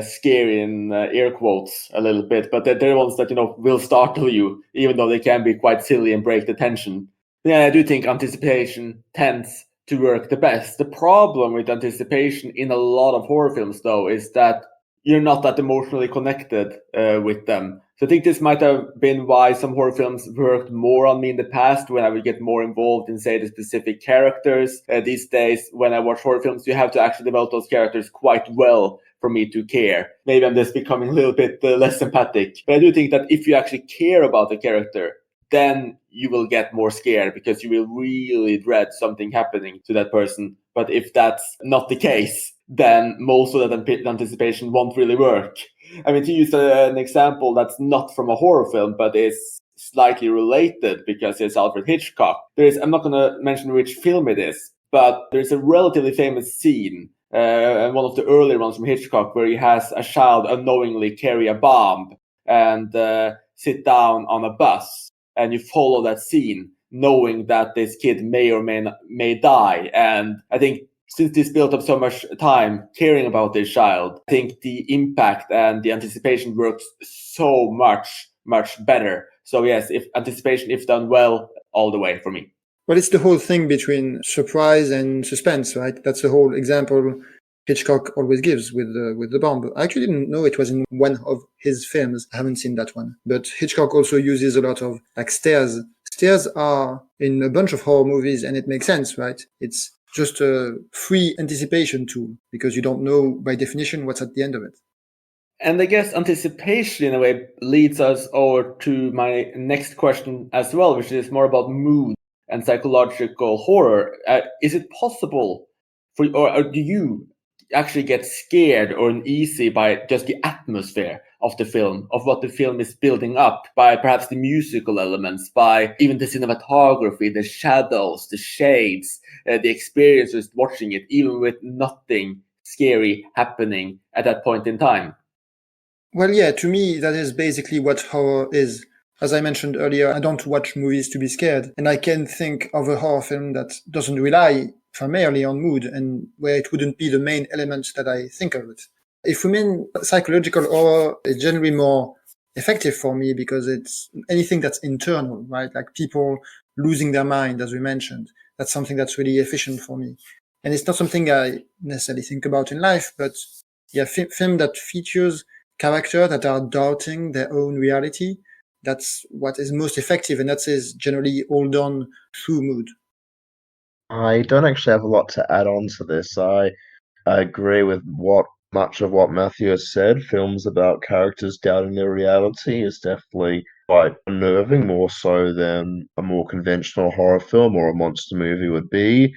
scary in air quotes a little bit, but they're ones that will startle you, even though they can be quite silly and break the tension. Yeah, I do think anticipation tends to work the best. The problem with anticipation in a lot of horror films, though, is that you're not that emotionally connected with them. So I think this might have been why some horror films worked more on me in the past, when I would get more involved in, say, the specific characters. These days, when I watch horror films, you have to actually develop those characters quite well for me to care. Maybe I'm just becoming a little bit less empathic. But I do think that if you actually care about the character, then you will get more scared because you will really dread something happening to that person. But if that's not the case, then most of that anticipation won't really work. I mean, to use an example that's not from a horror film, but is slightly related because it's Alfred Hitchcock. I'm not going to mention which film it is, but there's a relatively famous scene, and one of the earlier ones from Hitchcock, where he has a child unknowingly carry a bomb and sit down on a bus. And you follow that scene knowing that this kid may or may die. And I think since this built up so much time caring about this child, I think the impact and the anticipation works so much better. So yes, if anticipation, if done well, all the way for me. But it's the whole thing between surprise and suspense, right? That's the whole example Hitchcock always gives with the bomb. I actually didn't know it was in one of his films. I haven't seen that one. But Hitchcock also uses a lot of like stairs Scares are in a bunch of horror movies, and it makes sense, right? It's just a free anticipation tool because you don't know by definition what's at the end of it. And I guess anticipation in a way leads us over to my next question as well, which is more about mood and psychological horror. Is it possible for, or do you actually get scared or uneasy by just the atmosphere of the film, of what the film is building up, by perhaps the musical elements, by even the cinematography, the shadows, the shades, the experiences watching it, even with nothing scary happening at that point in time? Well, yeah, to me, that is basically what horror is. As I mentioned earlier, I don't watch movies to be scared, and I can think of a horror film that doesn't rely primarily on mood and where it wouldn't be the main element that I think of it. If we mean psychological horror, it's generally more effective for me because it's anything that's internal, right? Like people losing their mind, as we mentioned. That's something that's really efficient for me. And it's not something I necessarily think about in life, but yeah, film that features characters that are doubting their own reality. That's what is most effective, and that is generally all done through mood. I don't actually have a lot to add on to this. I agree with much of what Matthieu has said. Films about characters doubting their reality is definitely quite unnerving, more so than a more conventional horror film or a monster movie would be.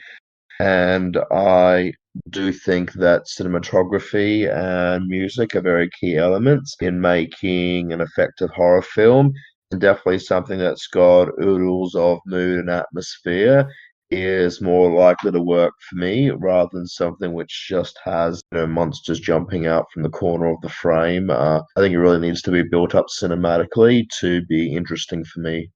And I do think that cinematography and music are very key elements in making an effective horror film, and definitely something that's got oodles of mood and atmosphere is more likely to work for me rather than something which just has monsters jumping out from the corner of the frame. I think it really needs to be built up cinematically to be interesting for me.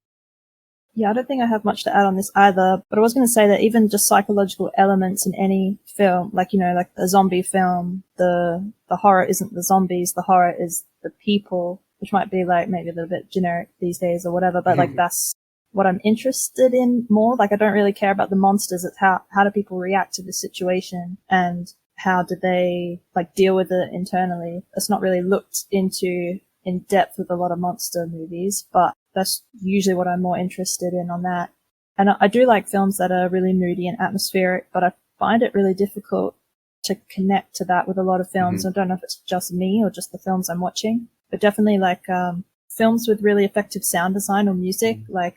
Yeah, I don't think I have much to add on this either, but I was going to say that even just psychological elements in any film, like, like a zombie film, the horror isn't the zombies, the horror is the people, which might be like maybe a little bit generic these days or whatever, but like that's what I'm interested in more. Like I don't really care about the monsters, it's how do people react to the situation and how do they like deal with it internally. It's not really looked into in depth with a lot of monster movies, but that's usually what I'm more interested in on that. And I do like films that are really moody and atmospheric, but I find it really difficult to connect to that with a lot of films. I don't know if it's just me or just the films I'm watching, but definitely like films with really effective sound design or music, like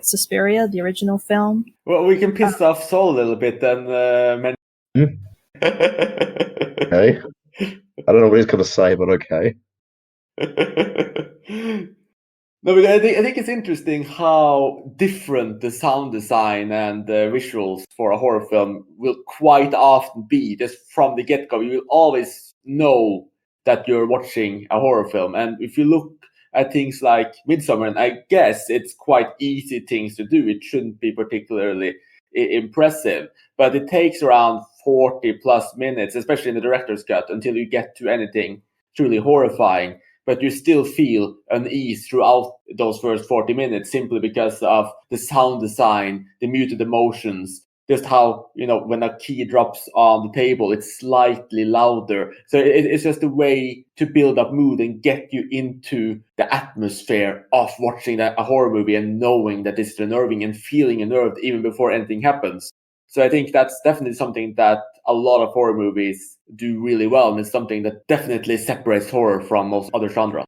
Suspiria, the original film. Well, we can piss off Saul a little bit and Okay. I don't know what he's going to say, but okay. No, but I think it's interesting how different the sound design and the visuals for a horror film will quite often be. Just from the get-go, you will always know that you're watching a horror film. And if you look at things like Midsummer, and I guess it's quite easy things to do, it shouldn't be particularly impressive, but it takes around 40 plus minutes, especially in the director's cut, until you get to anything truly horrifying. But you still feel unease throughout those first 40 minutes simply because of the sound design, the muted emotions, just how, when a key drops on the table, it's slightly louder. So it's just a way to build up mood and get you into the atmosphere of watching a horror movie and knowing that it's unnerving and feeling unnerved even before anything happens. So I think that's definitely something that a lot of horror movies do really well, and it's something that definitely separates horror from most other genres.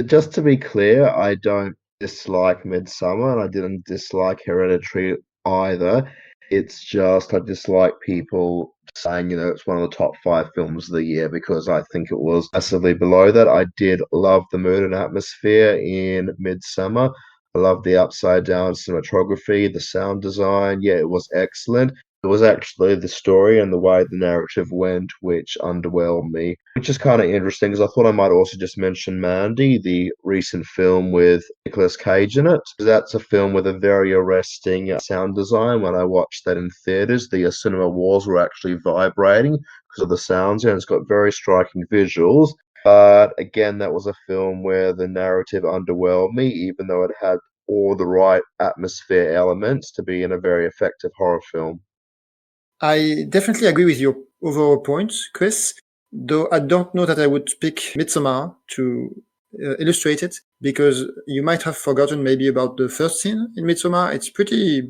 Just to be clear, I don't dislike Midsummer and I didn't dislike Hereditary either. It's just I dislike people saying, it's one of the top 5 films of the year because I think it was massively below that. I did love the mood and atmosphere in Midsummer. I love the upside down cinematography, the sound design. Yeah, it was excellent. It was actually the story and the way the narrative went which underwhelmed me, which is kind of interesting because I thought I might also just mention Mandy, the recent film with Nicolas Cage in it. That's a film with a very arresting sound design. When I watched that in theaters, the cinema walls were actually vibrating because of the sounds, and it's got very striking visuals. But again, that was a film where the narrative underwhelmed me, even though it had all the right atmosphere elements to be in a very effective horror film. I definitely agree with your overall points, Chris, though I don't know that I would pick Midsommar to illustrate it because you might have forgotten maybe about the first scene in Midsommar. It's pretty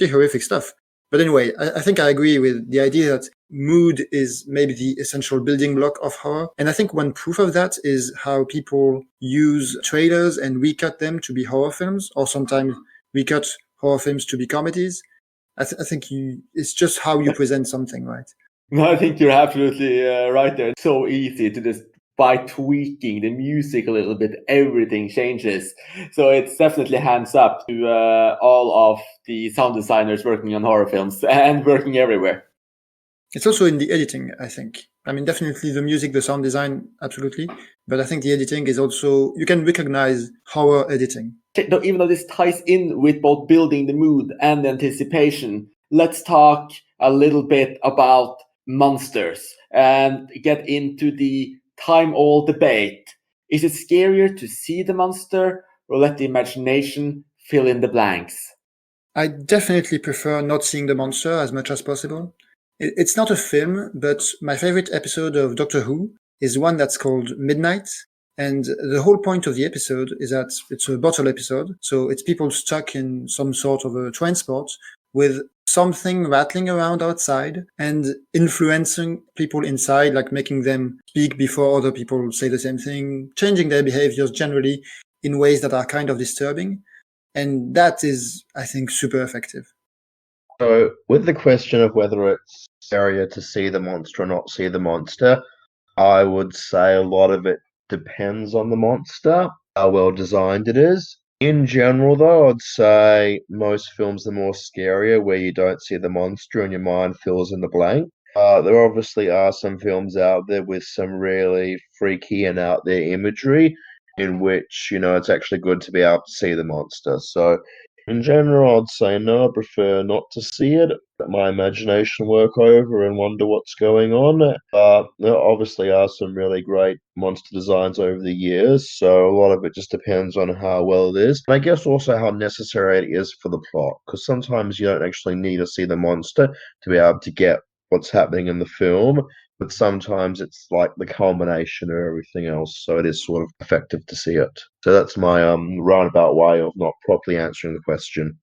horrific stuff. But anyway, I think I agree with the idea that mood is maybe the essential building block of horror. And I think one proof of that is how people use trailers and recut them to be horror films, or sometimes recut horror films to be comedies. I think it's just how you present something, right? No, I think you're absolutely right there. It's so easy to just, by tweaking the music a little bit, everything changes. So it's definitely hands up to all of the sound designers working on horror films and working everywhere. It's also in the editing, I think. I mean, definitely the music, the sound design, absolutely. But I think the editing is also, you can recognize horror editing. Even though this ties in with both building the mood and the anticipation, let's talk a little bit about monsters and get into the time-old debate. Is it scarier to see the monster or let the imagination fill in the blanks? I definitely prefer not seeing the monster as much as possible. It's not a film, but my favorite episode of Doctor Who is one that's called Midnight. And the whole point of the episode is that it's a bottle episode. So it's people stuck in some sort of a transport with something rattling around outside and influencing people inside, like making them speak before other people say the same thing, changing their behaviors generally in ways that are kind of disturbing. And that is, I think, super effective. So, with the question of whether it's scarier to see the monster or not see the monster, I would say a lot of it depends on the monster, how well designed it is. In general, though, I'd say most films are more scarier where you don't see the monster and your mind fills in the blank. There obviously are some films out there with some really freaky and out there imagery in which, it's actually good to be able to see the monster. So, in general, I'd say no, I prefer not to see it. Let my imagination work over and wonder what's going on. There obviously are some really great monster designs over the years, so a lot of it just depends on how well it is. And I guess also how necessary it is for the plot, because sometimes you don't actually need to see the monster to be able to get what's happening in the film, but sometimes it's like the culmination of everything else, so it is sort of effective to see it. So that's my roundabout way of not properly answering the question.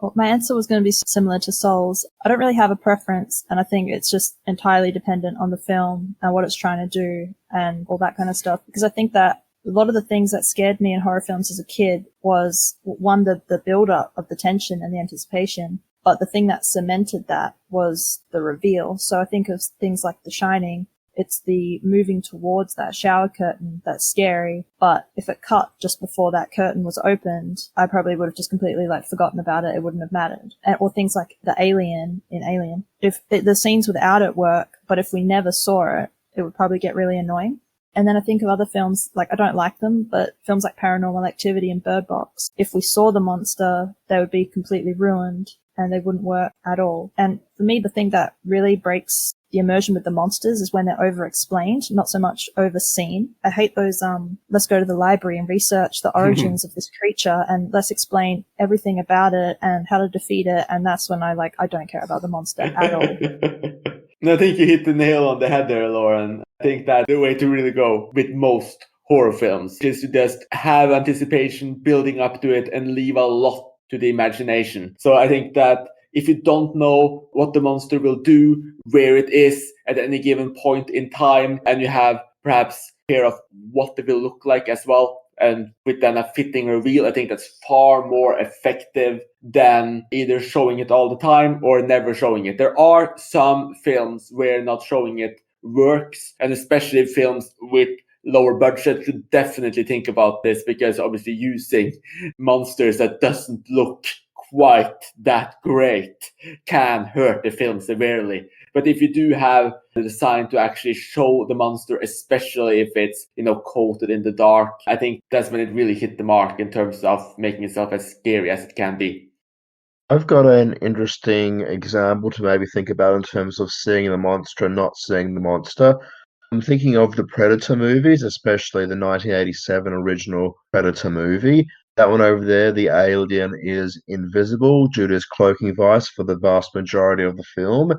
Well, my answer was going to be similar to Soul's. I don't really have a preference, and I think it's just entirely dependent on the film and what it's trying to do and all that kind of stuff. Because I think that a lot of the things that scared me in horror films as a kid was, one, the build-up of the tension and the anticipation. But the thing that cemented that was the reveal. So I think of things like The Shining. It's the moving towards that shower curtain that's scary. But if it cut just before that curtain was opened, I probably would have just completely forgotten about it. It wouldn't have mattered. Or things like the alien in Alien. The scenes without it work, but if we never saw it, it would probably get really annoying. And then I think of other films, I don't like them, but films like Paranormal Activity and Bird Box. If we saw the monster, they would be completely ruined and they wouldn't work at all. And for me, the thing that really breaks the immersion with the monsters is when they're over-explained, not so much overseen. I hate those, let's go to the library and research the origins of this creature and let's explain everything about it and how to defeat it. And that's when I don't care about the monster at all. No, I think you hit the nail on the head there, Lauren. I think that's the way to really go with most horror films is to just have anticipation building up to it and leave a lot to the imagination. So I think that if you don't know what the monster will do, where it is at any given point in time, and you have perhaps fear of what it will look like as well, and with then a fitting reveal, I think that's far more effective than either showing it all the time or never showing it. There are some films where not showing it works, and especially films with lower budget should definitely think about this, because obviously using monsters that doesn't look quite that great can hurt the film severely. But if you do have the design to actually show the monster, especially if it's, coated in the dark, I think that's when it really hit the mark in terms of making itself as scary as it can be. I've got an interesting example to maybe think about in terms of seeing the monster and not seeing the monster. I'm thinking of the Predator movies, especially the 1987 original Predator movie. That one over there, the alien is invisible due to his cloaking device for the vast majority of the film.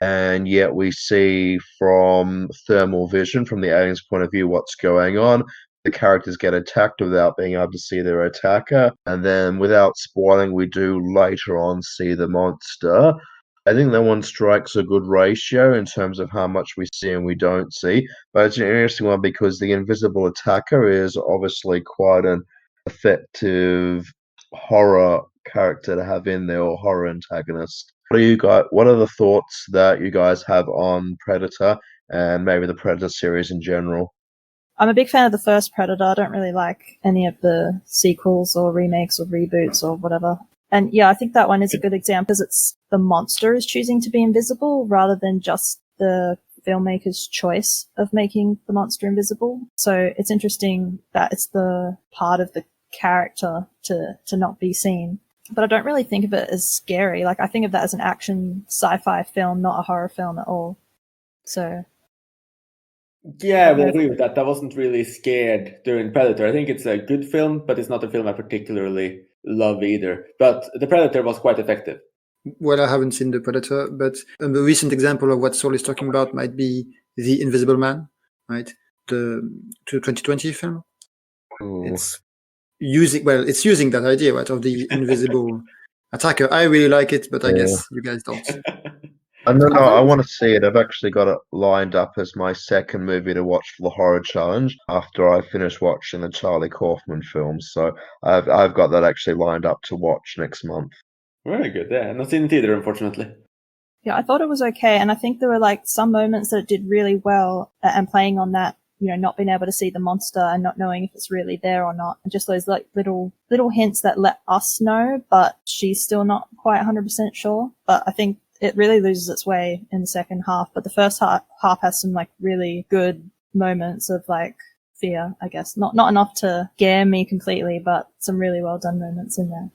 And yet we see from thermal vision, from the alien's point of view, what's going on. the characters get attacked without being able to see their attacker. And then without spoiling, we do later on see the monster. I think that one strikes a good ratio in terms of how much we see and we don't see. But it's an interesting one because the invisible attacker is obviously quite an effective horror character to have in there, or horror antagonist. What are the thoughts that you guys have on Predator and maybe the Predator series in general? I'm a big fan of the first Predator. I don't really like any of the sequels or remakes or reboots or whatever. And yeah, I think that one is a good example because it's the monster is choosing to be invisible rather than just the filmmaker's choice of making the monster invisible. So it's interesting that it's the part of the character to not be seen. But I don't really think of it as scary. Like, I think of that as an action sci-fi film, not a horror film at all. So Yeah, I will agree with that. I wasn't really scared during Predator. I think it's a good film, but it's not a film I particularly love either. But the Predator was quite effective. Well, I haven't seen The Predator, but a recent example of what Saul is talking about might be The Invisible Man, right? The 2020 film. Ooh. It's using that idea, right, of the invisible attacker. I really like it, but I guess you guys don't. No, I want to see it. I've actually got it lined up as my second movie to watch for the horror challenge after I finish watching the Charlie Kaufman films. So I've got that actually lined up to watch next month. Very good. Yeah, not seen it either, unfortunately. Yeah, I thought it was okay, and I think there were like some moments that it did really well, and playing on that, you know, not being able to see the monster and not knowing if it's really there or not, and just those like little hints that let us know, but she's still not quite 100% sure. But I think it really loses its way in the second half. But the first half has some like really good moments of like fear, I guess. Not enough to scare me completely, but some really well done moments in there.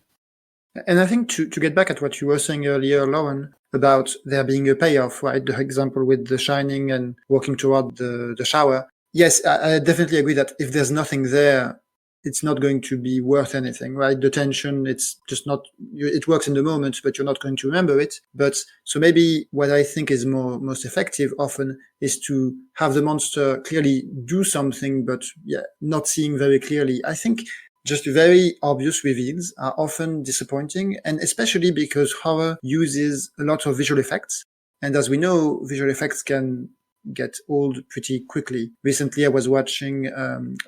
And I think to get back at what you were saying earlier, Lauren, about there being a payoff, right? The example with The Shining and walking toward the shower. Yes, I definitely agree that if there's nothing there, it's not going to be worth anything, right? The tension, it's just not, it works in the moment, but you're not going to remember it. But so maybe what I think is most effective often is to have the monster clearly do something, but yeah, not seeing very clearly. I think just very obvious reveals are often disappointing, and especially because horror uses a lot of visual effects. And as we know, visual effects can get old pretty quickly. Recently, I was watching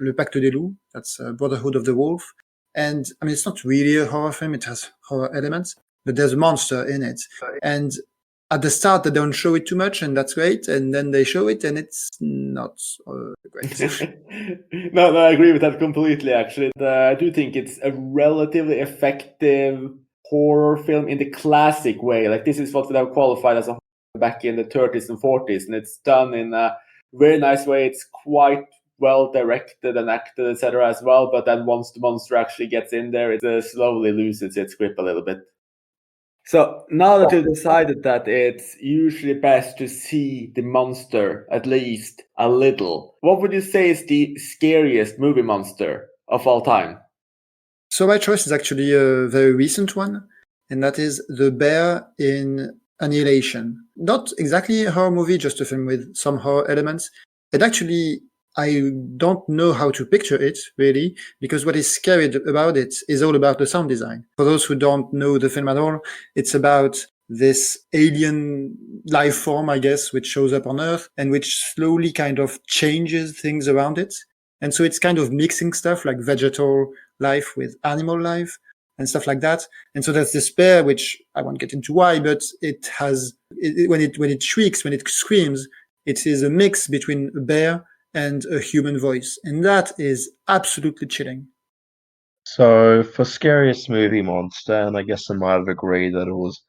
Le Pacte des Loups, that's Brotherhood of the Wolf. And I mean, it's not really a horror film, it has horror elements, but there's a monster in it. And at the start, they don't show it too much, and that's great. And then they show it, and it's not great. No, I agree with that completely, actually. I do think it's a relatively effective horror film in the classic way. Like, this is what would have qualified as a horror back in the 30s and 40s, and it's done in a very nice way. It's quite well directed and acted, etc. as well. But then once the monster actually gets in there, it slowly loses its grip a little bit. So now that you've decided that it's usually best to see the monster at least a little, what would you say is the scariest movie monster of all time? So my choice is actually a very recent one, and that is the bear in Annihilation. Not exactly a horror movie, just a film with some horror elements. And actually, I don't know how to picture it, really, because what is scary about it is all about the sound design. For those who don't know the film at all, it's about this alien life form, I guess, which shows up on Earth and which slowly kind of changes things around it. And so it's kind of mixing stuff like vegetal life with animal life and stuff like that. And so there's this bear, which I won't get into why, but it has, when it shrieks, when it screams, it is a mix between a bear and a human voice. And that is absolutely chilling. So for scariest movie monster, and I guess I might have agreed that it was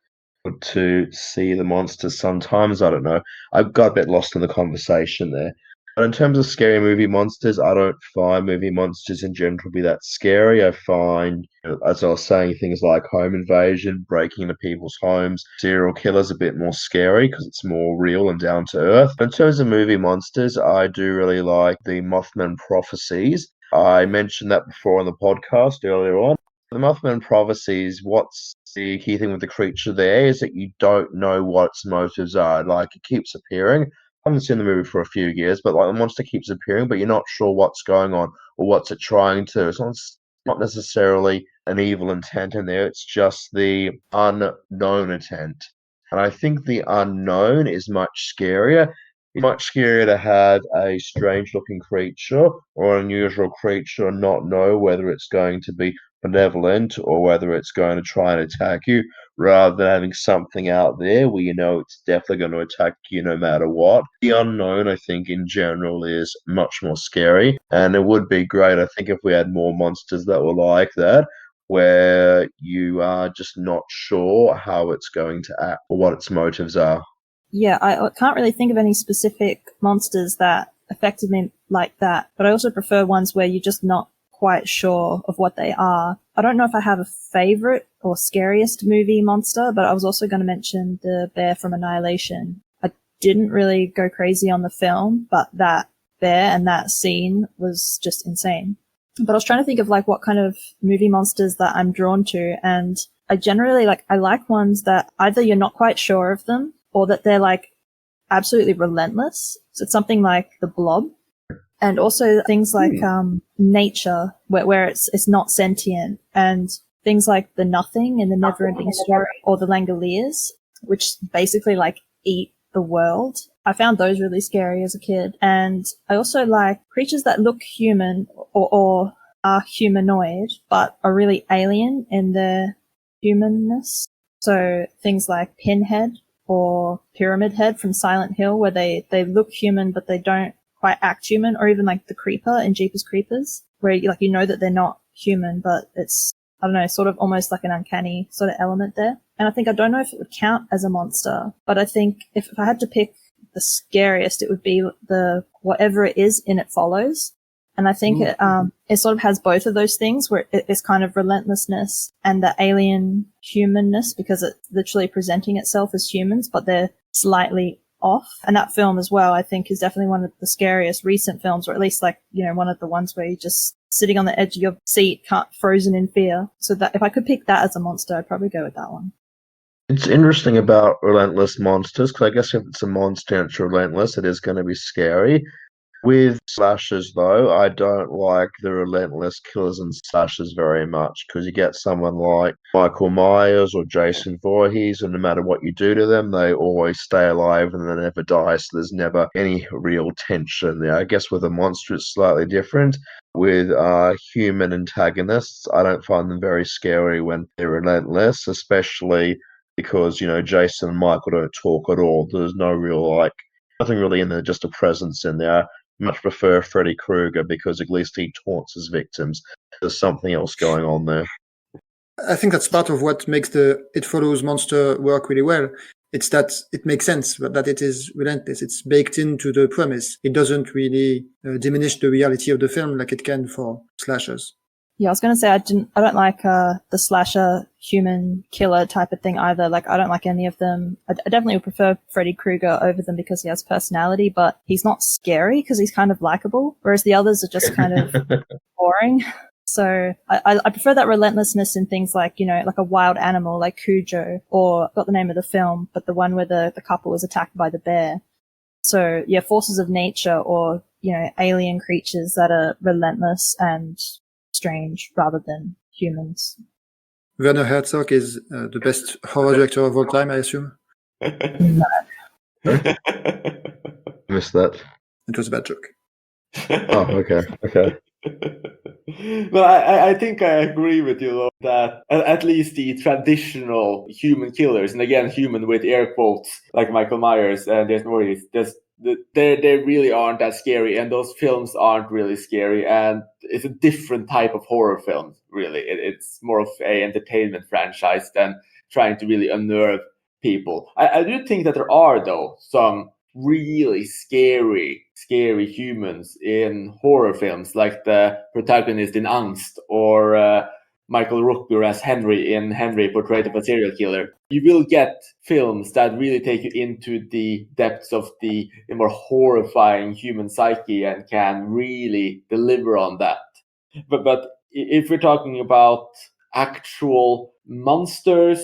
good to see the monsters sometimes. I don't know. I got a bit lost in the conversation there. But in terms of scary movie monsters, I don't find movie monsters in general to be that scary. I find, as I was saying, things like home invasion, breaking into people's homes, serial killers a bit more scary because it's more real and down to earth. But in terms of movie monsters, I do really like the Mothman Prophecies. I mentioned that before on the podcast earlier on. The Mothman Prophecies, what's the key thing with the creature there is that you don't know what its motives are. Like, it keeps appearing, haven't seen the movie for a few years, but like the monster keeps appearing, but you're not sure what's going on or what's it trying to. It's not necessarily an evil intent in there, it's just the unknown intent. And I think the unknown is much scarier. It's much scarier to have a strange looking creature or an unusual creature and not know whether it's going to be benevolent or whether it's going to try and attack you, rather than having something out there where you know it's definitely going to attack you no matter what. The unknown, I think, in general is much more scary, and it would be great, I think, if we had more monsters that were like that, where you are just not sure how it's going to act or what its motives are. Yeah, I can't really think of any specific monsters that affected me like that, but I also prefer ones where you're just not quite sure of what they are. I don't know if I have a favorite or scariest movie monster, but I was also going to mention the bear from Annihilation. I didn't really go crazy on the film, but that bear and that scene was just insane. But I was trying to think of like what kind of movie monsters that I'm drawn to, and I generally I like ones that either you're not quite sure of them or that they're like absolutely relentless. So it's something like The Blob. And also things like nature, where it's not sentient, and things like The Nothing in the Never-Ending Story, or the Langoliers, which basically like eat the world. I found those really scary as a kid. And I also like creatures that look human or are humanoid, but are really alien in their humanness. So things like Pinhead or Pyramid Head from Silent Hill, where they look human, but they don't quite act human, or even like the Creeper in Jeepers Creepers, where you know that they're not human, but it's, I don't know, sort of almost like an uncanny sort of element there. And I think I don't know if it would count as a monster, but I think if I had to pick the scariest, it would be the whatever it is in It Follows. And I think it sort of has both of those things, where it's kind of relentlessness and the alien humanness, because it's literally presenting itself as humans, but they're slightly off. And that film as well, I think, is definitely one of the scariest recent films, or at least one of the ones where you're just sitting on the edge of your seat, frozen in fear. So that if I could pick that as a monster, I'd probably go with that one. It's interesting about relentless monsters, because I guess if it's a monster and it's relentless, it is going to be scary. With slashers, though, I don't like the relentless killers and slashers very much, because you get someone like Michael Myers or Jason Voorhees, and no matter what you do to them, they always stay alive and they never die, so there's never any real tension there. I guess with a monster, it's slightly different. With human antagonists, I don't find them very scary when they're relentless, especially because, Jason and Michael don't talk at all. There's no real, nothing really in there, just a presence in there. Much prefer Freddy Krueger, because at least he taunts his victims. There's something else going on there. I think that's part of what makes the It Follows monster work really well. It's that it makes sense, but that it is relentless. It's baked into the premise. It doesn't really diminish the reality of the film like it can for slashers. Yeah, I was going to say I don't like the slasher human killer type of thing either. I don't like any of them. I definitely would prefer Freddy Krueger over them because he has personality, but he's not scary because he's kind of likable, whereas the others are just kind of boring. So I prefer that relentlessness in things like, like a wild animal like Cujo, or I got the name of the film, but the one where the couple was attacked by the bear. So yeah, forces of nature, or, alien creatures that are relentless and strange rather than humans. Werner Herzog is the best horror director of all time, I assume. No. Missed that. It was a bad joke. Oh, okay. Well, I think I agree with you, though, that at least the traditional human killers, and again, human with air quotes, like Michael Myers and Jason Voorhees, they really aren't that scary, and those films aren't really scary, and it's a different type of horror film, really. It's more of a entertainment franchise than trying to really unnerve people. I do think that there are, though, some really scary humans in horror films, like the protagonist in Angst, or Michael Rooker as Henry in Henry, Portrait of a Serial Killer. You will get films that really take you into the depths of the more horrifying human psyche and can really deliver on that. But if we're talking about actual monsters,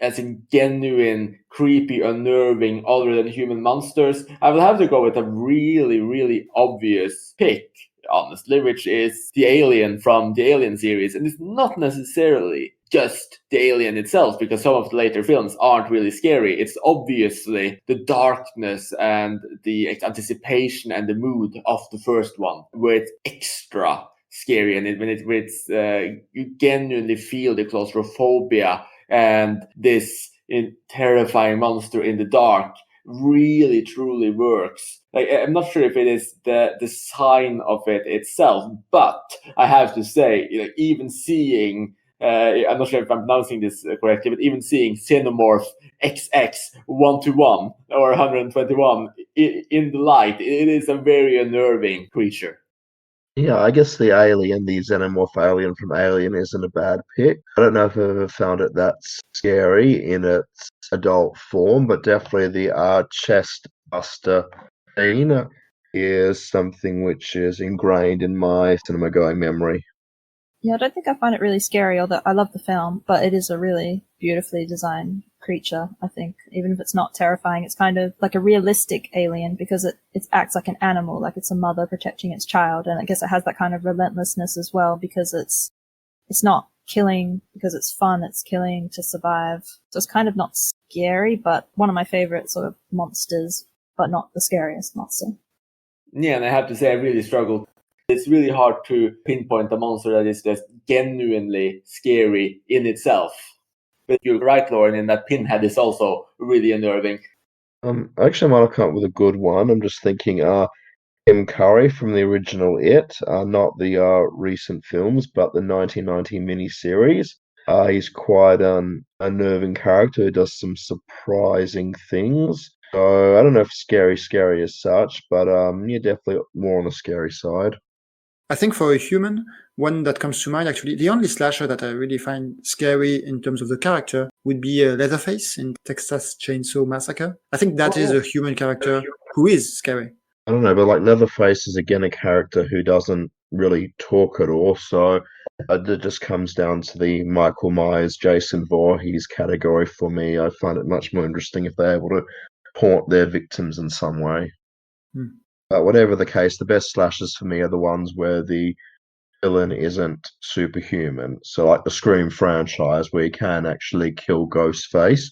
as in genuine, creepy, unnerving, other than human monsters, I will have to go with a really, really obvious pick, honestly, which is the alien from the Alien series. And it's not necessarily just the alien itself, because some of the later films aren't really scary. It's obviously the darkness and the anticipation and the mood of the first one, where it's extra scary, and you genuinely feel the claustrophobia and this terrifying monster in the dark really truly works. Like, I'm not sure if it is the design of it itself, but I have to say, even seeing I'm not sure if I'm pronouncing this correctly, but even seeing Xenomorph XX 1-1 or 121 in the light, it is a very unnerving creature. Yeah, I guess the alien, the xenomorph alien from Alien, isn't a bad pick. I don't know if I've ever found it that scary in its adult form, but definitely the chest buster scene is something which is ingrained in my cinema-going memory. Yeah, I don't think I find it really scary, although I love the film, but it is a really beautifully designed creature, I think. Even if it's not terrifying, it's kind of like a realistic alien because it acts like an animal, like it's a mother protecting its child, and I guess it has that kind of relentlessness as well because it's not killing because it's fun, it's killing to survive. So it's kind of not scary, but one of my favorite sort of monsters, but not the scariest monster. Yeah, and I have to say I really struggled. It's really hard to pinpoint a monster that is just genuinely scary in itself. But you're right, Lauren, in that Pinhead is also really unnerving. Actually, I might have come up with a good one. I'm just thinking, Tim Curry from the original It, not the recent films, but the 1990 miniseries. He's quite an unnerving character who does some surprising things. So I don't know if scary as such, but yeah, definitely more on the scary side. I think for a human, one that comes to mind, actually, the only slasher that I really find scary in terms of the character would be Leatherface in Texas Chainsaw Massacre. I think that is a human character who is scary. I don't know, but like Leatherface is again a character who doesn't really talk at all, so it just comes down to the Michael Myers, Jason Voorhees category for me. I find it much more interesting if they're able to haunt their victims in some way. But whatever the case, the best slashers for me are the ones where the villain isn't superhuman. So like the Scream franchise, where you can actually kill Ghostface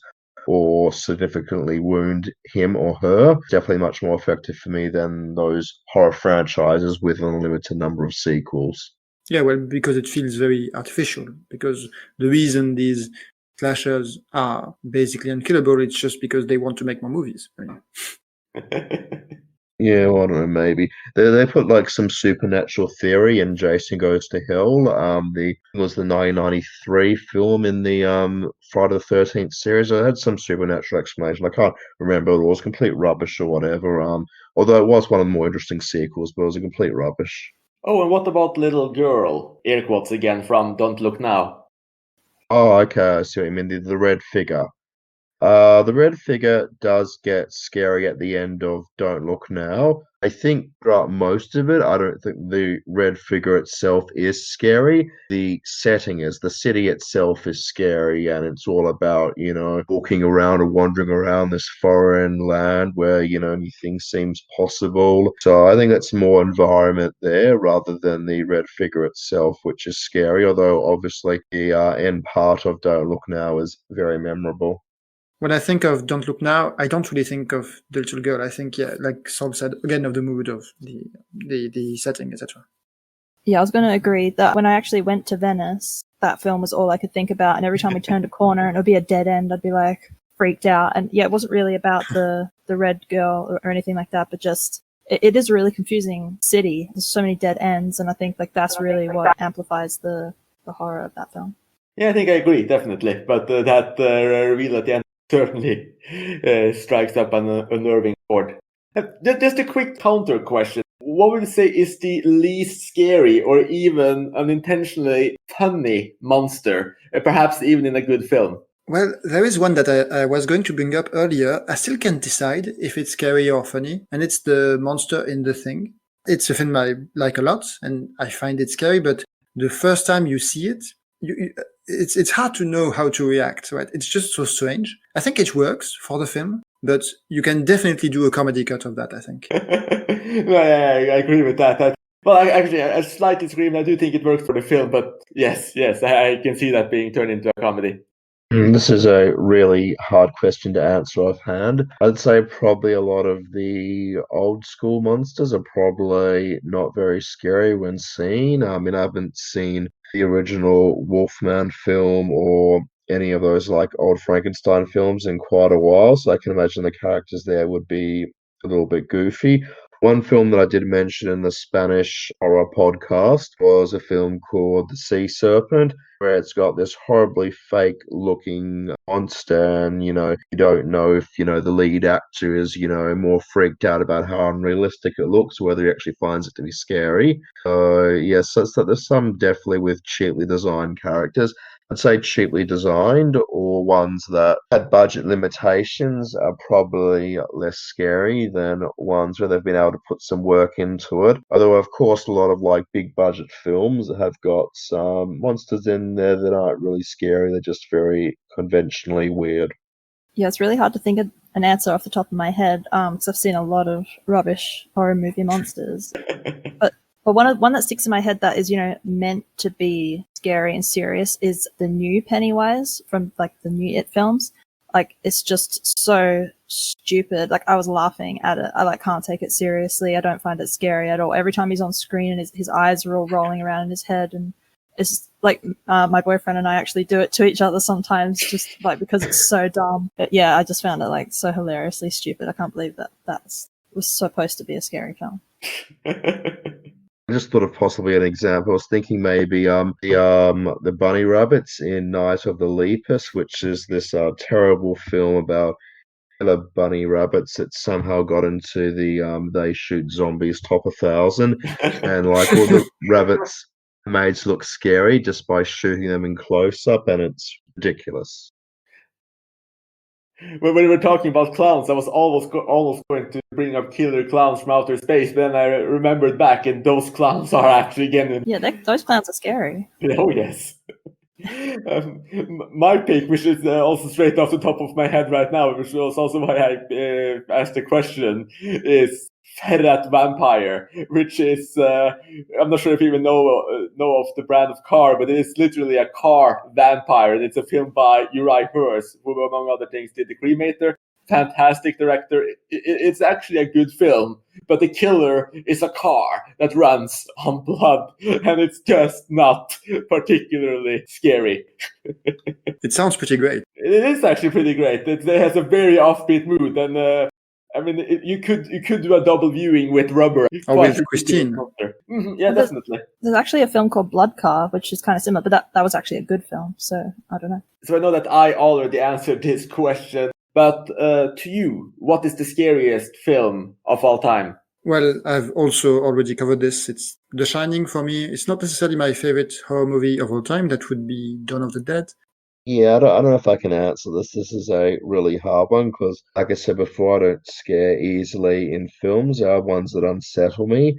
or significantly wound him or her, definitely much more effective for me than those horror franchises with an unlimited number of sequels. Yeah, well, because it feels very artificial. Because the reason these slashers are basically unkillable, it's just because they want to make more movies. Yeah, well, I don't know, maybe. They put like some supernatural theory in Jason Goes to Hell. It was the 1993 film in the Friday the 13th series. I had some supernatural explanation. I can't remember. It was complete rubbish or whatever. Although it was one of the more interesting sequels, but it was a complete rubbish. Oh, and what about Little Girl? Air quotes again from Don't Look Now. Oh, okay, I see what you mean. The red figure. The red figure does get scary at the end of Don't Look Now. I think throughout most of it, I don't think the red figure itself is scary. The setting is, the city itself is scary, and it's all about, walking around or wandering around this foreign land where, anything seems possible. So I think it's more environment there rather than the red figure itself, which is scary, although obviously the end part of Don't Look Now is very memorable. When I think of Don't Look Now, I don't really think of the little girl. I think, yeah, like Sol said, again, of the mood, of the setting, etc. Yeah, I was going to agree that when I actually went to Venice, that film was all I could think about. And every time we turned a corner and it would be a dead end, I'd be like freaked out. And yeah, it wasn't really about the red girl or anything like that, but just it is a really confusing city. There's so many dead ends. And I think like that's really what amplifies the horror of that film. Yeah, I think I agree, definitely. But that reveal at the end certainly strikes up an unnerving chord. Just a quick counter question. What would you say is the least scary or even unintentionally funny monster, perhaps even in a good film? Well, there is one that I was going to bring up earlier. I still can't decide if it's scary or funny, and it's the monster in The Thing. It's a film I like a lot, and I find it scary, but the first time you see it, it's hard to know how to react, right? It's just so strange. I think it works for the film, but you can definitely do a comedy cut of that, I think. No, I agree with that. Well, actually, I slightly disagree. I do think it works for the film, but yes, I can see that being turned into a comedy. This is a really hard question to answer offhand. I'd say probably a lot of the old school monsters are probably not very scary when seen. I mean, I haven't seen the original Wolfman film or any of those like old Frankenstein films in quite a while, so I can imagine the characters there would be a little bit goofy. One film that I did mention in the Spanish horror podcast was a film called The Sea Serpent, where it's got this horribly fake looking monster, and you don't know if the lead actor is more freaked out about how unrealistic it looks or whether he actually finds it to be scary. So yes, so there's some definitely with cheaply designed characters. I'd say cheaply designed or ones that had budget limitations are probably less scary than ones where they've been able to put some work into it. Although, of course, a lot of like big budget films have got some monsters in there that aren't really scary. They're just very conventionally weird. Yeah, it's really hard to think of an answer off the top of my head, because I've seen a lot of rubbish horror movie monsters. But one that sticks in my head that is, meant to be scary and serious is the new Pennywise from like the new It films. Like, it's just so stupid. Like, I was laughing at it. I can't take it seriously. I don't find it scary at all. Every time he's on screen and his eyes are all rolling around in his head, and it's like my boyfriend and I actually do it to each other sometimes, just like because it's so dumb. But yeah, I just found it like so hilariously stupid. I can't believe that was supposed to be a scary film. I just thought of possibly an example. I was thinking maybe the bunny rabbits in Night of the Lepus, which is this terrible film about killer bunny rabbits that somehow got into the They Shoot Zombies top 1,000, and like all the rabbits are made to look scary just by shooting them in close up, and it's ridiculous. When we were talking about clowns, I was almost going to bring up killer clowns from outer space. Then I remembered back, and those clowns are actually genuine. Yeah, those clowns are scary. Oh yes. My pick, which is also straight off the top of my head right now, which was also why I asked the question, is Ferret Vampire, which is I'm not sure if you even know of the brand of car, but it is literally a car vampire. It's a film by Uri Hers, who among other things did The Cremator. Fantastic director. It's actually a good film, but the killer is a car that runs on blood, and it's just not particularly scary. It sounds pretty great. It is actually pretty great. It has a very offbeat mood, and I mean, you could do a double viewing with Rubber. Or with Christine. Yeah, definitely. There's actually a film called Blood Car, which is kind of similar, but that was actually a good film, so I don't know. So I know that I already answered this question, but to you, what is the scariest film of all time? Well, I've also already covered this. It's The Shining for me. It's not necessarily my favorite horror movie of all time. That would be Dawn of the Dead. Yeah, I don't know if I can answer this. This is a really hard one because, like I said before, I don't scare easily in films. There are ones that unsettle me.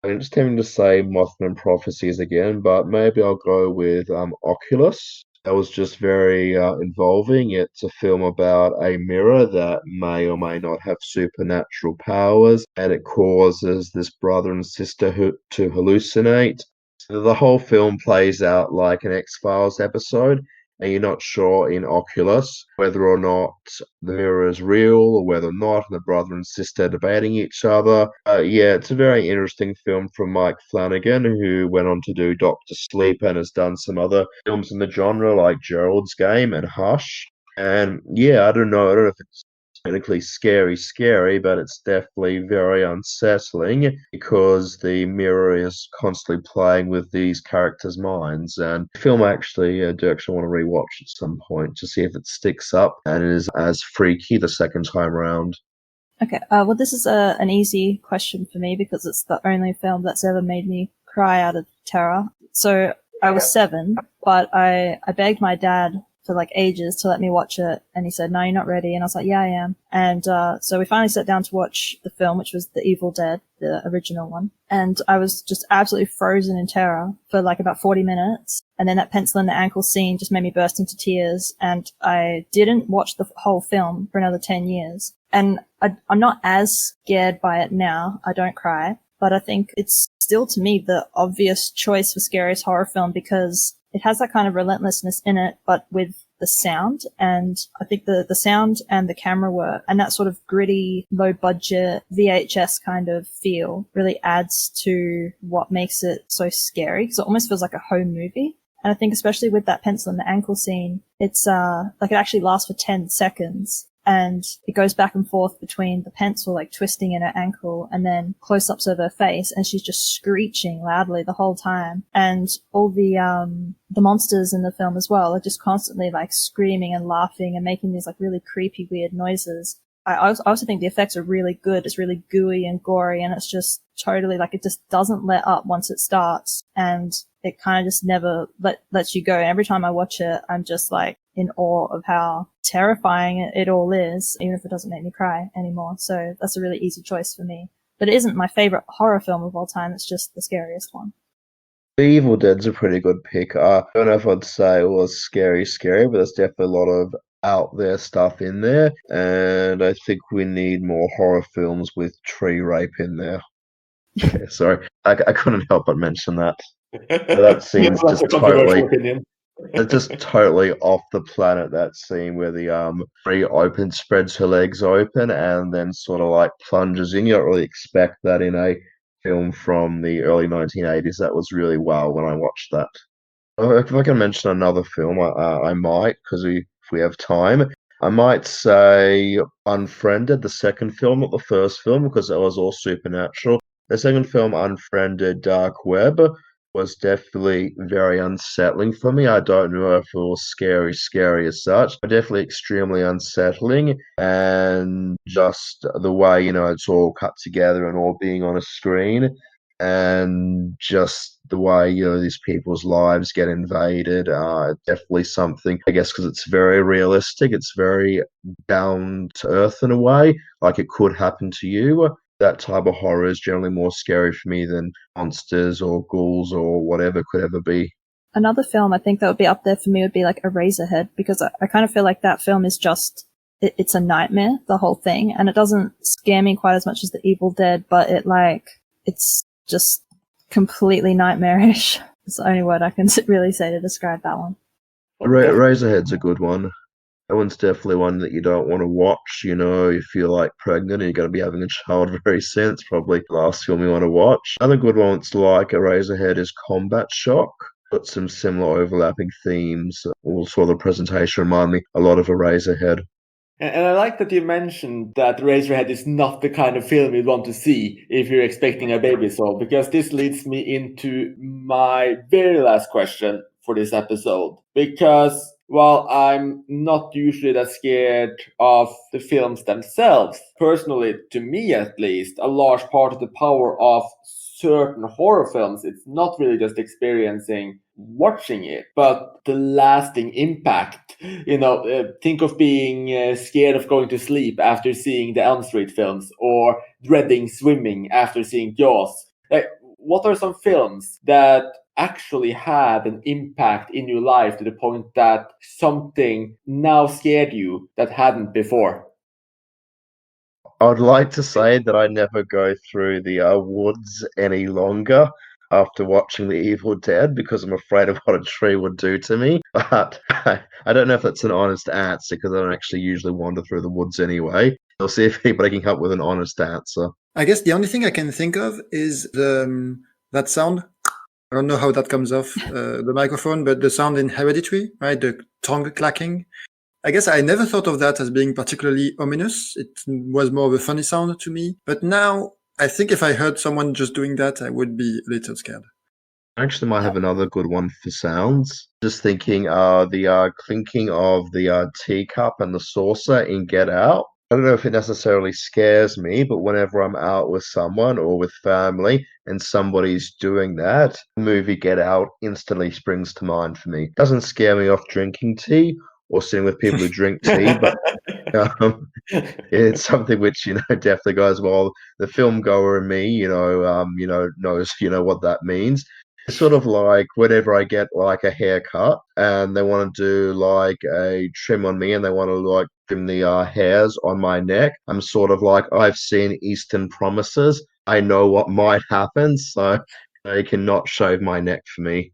I'm just tempted to say Mothman Prophecies again, but maybe I'll go with Oculus. That was just very involving. It's a film about a mirror that may or may not have supernatural powers, and it causes this brother and sister to hallucinate. So the whole film plays out like an X-Files episode, and you're not sure in Oculus whether or not the mirror is real or whether or not, and the brother and sister debating each other. Yeah, it's a very interesting film from Mike Flanagan, who went on to do Doctor Sleep and has done some other films in the genre like Gerald's Game and Hush. And yeah, I don't know if it's technically scary, but it's definitely very unsettling because the mirror is constantly playing with these characters' minds. And the film actually, I do actually want to rewatch at some point to see if it sticks up and is as freaky the second time around. Okay, well, this is an easy question for me because it's the only film that's ever made me cry out of terror. So I was 7, but I begged my dad for like ages to let me watch it. And he said, no, you're not ready. And I was like, yeah, I am. And so we finally sat down to watch the film, which was The Evil Dead, the original one. And I was just absolutely frozen in terror for like about 40 minutes. And then that pencil in the ankle scene just made me burst into tears. And I didn't watch the whole film for another 10 years. And I'm not as scared by it now. I don't cry. But I think it's still, to me, the obvious choice for scariest horror film because it has that kind of relentlessness in it, but with the sound. And I think the sound and the camera work and that sort of gritty, low budget VHS kind of feel really adds to what makes it so scary because it almost feels like a home movie. And I think especially with that pencil in the ankle scene, it's like it actually lasts for 10 seconds. And it goes back and forth between the pencil like twisting in her ankle and then close-ups of her face, and she's just screeching loudly the whole time. And all the monsters in the film as well are just constantly like screaming and laughing and making these like really creepy, weird noises. I also think the effects are really good. It's really gooey and gory, and it's just totally like it just doesn't let up once it starts, and it kind of just never lets you go. And every time I watch it, I'm just like in awe of how terrifying it all is, even if it doesn't make me cry anymore. So that's a really easy choice for me. But it isn't my favorite horror film of all time. It's just the scariest one. The Evil Dead's a pretty good pick. I don't know if I'd say it was scary, but there's definitely a lot of out there stuff in there, and I think we need more horror films with tree rape in there. Okay, sorry, I couldn't help but mention that. That scene's That's just a controversial opinion. it's just totally off the planet, that scene where the tree spreads her legs open and then sort of like plunges in. You don't really expect that in a film from the early 1980s. That was really wow when I watched that. If I can mention another film, I might, because if we have time. I might say Unfriended, the second film, not the first film, because it was all supernatural. The second film, Unfriended Dark Web, was definitely very unsettling for me. I don't know if it was scary as such, but definitely extremely unsettling. And just the way, it's all cut together and all being on a screen, and just the way these people's lives get invaded, definitely something, I guess, because it's very realistic, it's very down to earth in a way, like it could happen to you. That type of horror is generally more scary for me than monsters or ghouls or whatever could ever be. Another film I think that would be up there for me would be like Eraserhead, because I kind of feel like that film is just it's a nightmare, the whole thing, and it doesn't scare me quite as much as The Evil Dead, but it's just completely nightmarish. It's the only word I can really say to describe that one. Razorhead's a good one. That one's definitely one that you don't want to watch. If you're like pregnant and you're going to be having a child very soon, it's probably the last film you want to watch. Another good one that's like Eraserhead is Combat Shock. Got some similar overlapping themes. Also, the presentation reminded me a lot of Eraserhead. And I like that you mentioned that Razorhead is not the kind of film you'd want to see if you're expecting a baby soul, because this leads me into my very last question for this episode. Because while I'm not usually that scared of the films themselves, personally, to me at least, a large part of the power of certain horror films, it's not really just experiencing watching it, but the lasting impact. Think of being scared of going to sleep after seeing the Elm Street films, or dreading swimming after seeing Jaws. What are some films that actually had an impact in your life to the point that something now scared you that hadn't before? I would like to say that I never go through the woods any longer after watching The Evil Dead, because I'm afraid of what a tree would do to me. But I don't know if that's an honest answer, because I don't actually usually wander through the woods anyway. I'll see if anybody can come up with an honest answer. I guess the only thing I can think of is that sound. I don't know how that comes off the microphone, but the sound in Hereditary, right? The tongue clacking. I guess I never thought of that as being particularly ominous. It was more of a funny sound to me. But now, I think if I heard someone just doing that, I would be a little scared. I actually might have another good one for sounds. Just thinking, the clinking of the teacup and the saucer in Get Out. I don't know if it necessarily scares me, but whenever I'm out with someone or with family and somebody's doing that, the movie Get Out instantly springs to mind for me. It doesn't scare me off drinking tea or sitting with people who drink tea, but it's something which, definitely goes well. The film goer in me, knows, what that means. It's sort of like whenever I get like a haircut and they want to do like a trim on me and they want to like trim the hairs on my neck, I'm sort of like, I've seen Eastern Promises. I know what might happen, so they cannot shave my neck for me.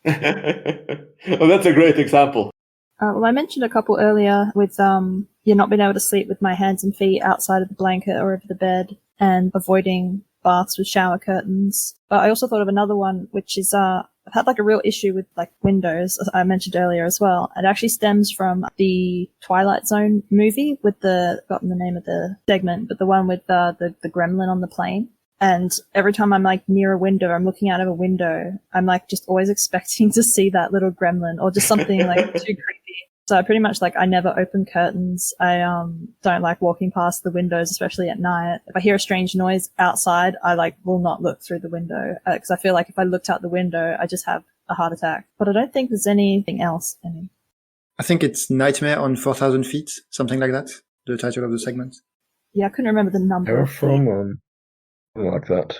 Well, that's a great example. Well, I mentioned a couple earlier with you not being able to sleep with my hands and feet outside of the blanket or over the bed, and avoiding baths with shower curtains. But I also thought of another one, which is I've had like a real issue with like windows, as I mentioned earlier as well. It actually stems from the Twilight Zone movie with forgotten the name of the segment, but the one with the gremlin on the plane. And every time I'm like near a window, I'm looking out of a window, I'm like just always expecting to see that little gremlin or just something like too creepy. So I pretty much like, I never open curtains. I don't like walking past the windows, especially at night. If I hear a strange noise outside, I like will not look through the window because I feel like if I looked out the window, I just have a heart attack. But I don't think there's anything else. I think it's Nightmare on 4,000 Feet, something like that, the title of the segment. Yeah, I couldn't remember the number. Something like that.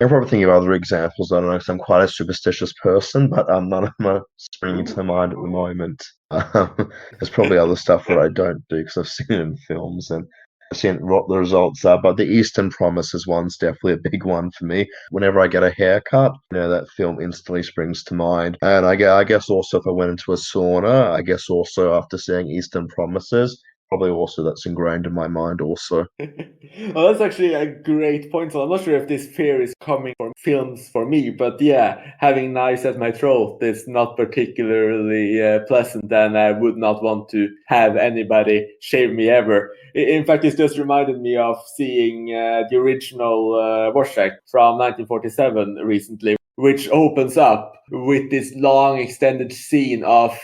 I'm probably thinking of other examples. I don't know, because I'm quite a superstitious person, but none of them are springing to mind at the moment. There's probably other stuff that I don't do because I've seen it in films and I've seen what the results are. But the Eastern Promises one's definitely a big one for me. Whenever I get a haircut, that film instantly springs to mind. And I guess also if I went into a sauna, I guess also after seeing Eastern Promises, probably also that's ingrained in my mind also. Well, that's actually a great point. So I'm not sure if this fear is coming from films for me, but yeah, having knives at my throat is not particularly pleasant, and I would not want to have anybody shave me ever. In fact, it's just reminded me of seeing the original Rorschach from 1947 recently, which opens up with this long extended scene of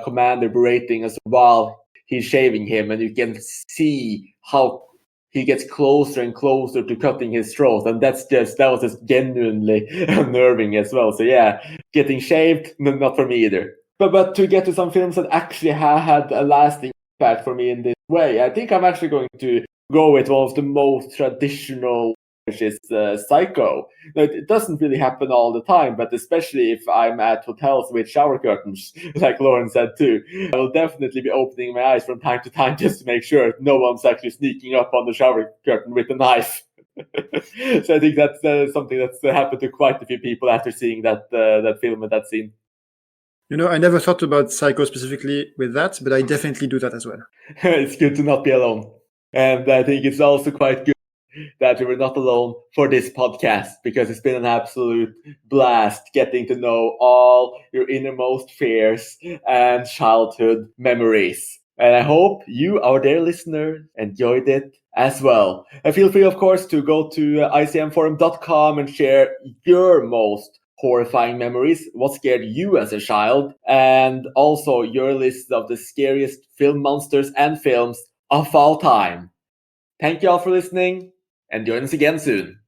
Commander berating us while he's shaving him, and you can see how he gets closer and closer to cutting his throat, and that was just genuinely unnerving as well. So yeah, getting shaved, not for me either. But to get to some films that actually had a lasting impact for me in this way, I think I'm actually going to go with one of the most traditional, which is Psycho. Now, it doesn't really happen all the time, but especially if I'm at hotels with shower curtains, like Lauren said too, I will definitely be opening my eyes from time to time just to make sure no one's actually sneaking up on the shower curtain with a knife. So I think that's something that's happened to quite a few people after seeing that film and that scene. I never thought about Psycho specifically with that, but I definitely do that as well. It's good to not be alone. And I think it's also quite good that we were not alone for this podcast, because it's been an absolute blast getting to know all your innermost fears and childhood memories. And I hope you, our dear listener, enjoyed it as well. And feel free, of course, to go to icmforum.com and share your most horrifying memories, what scared you as a child, and also your list of the scariest film monsters and films of all time. Thank you all for listening, and join us again soon.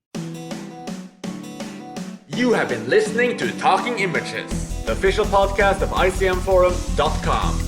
You have been listening to Talking Images, the official podcast of icmforum.com.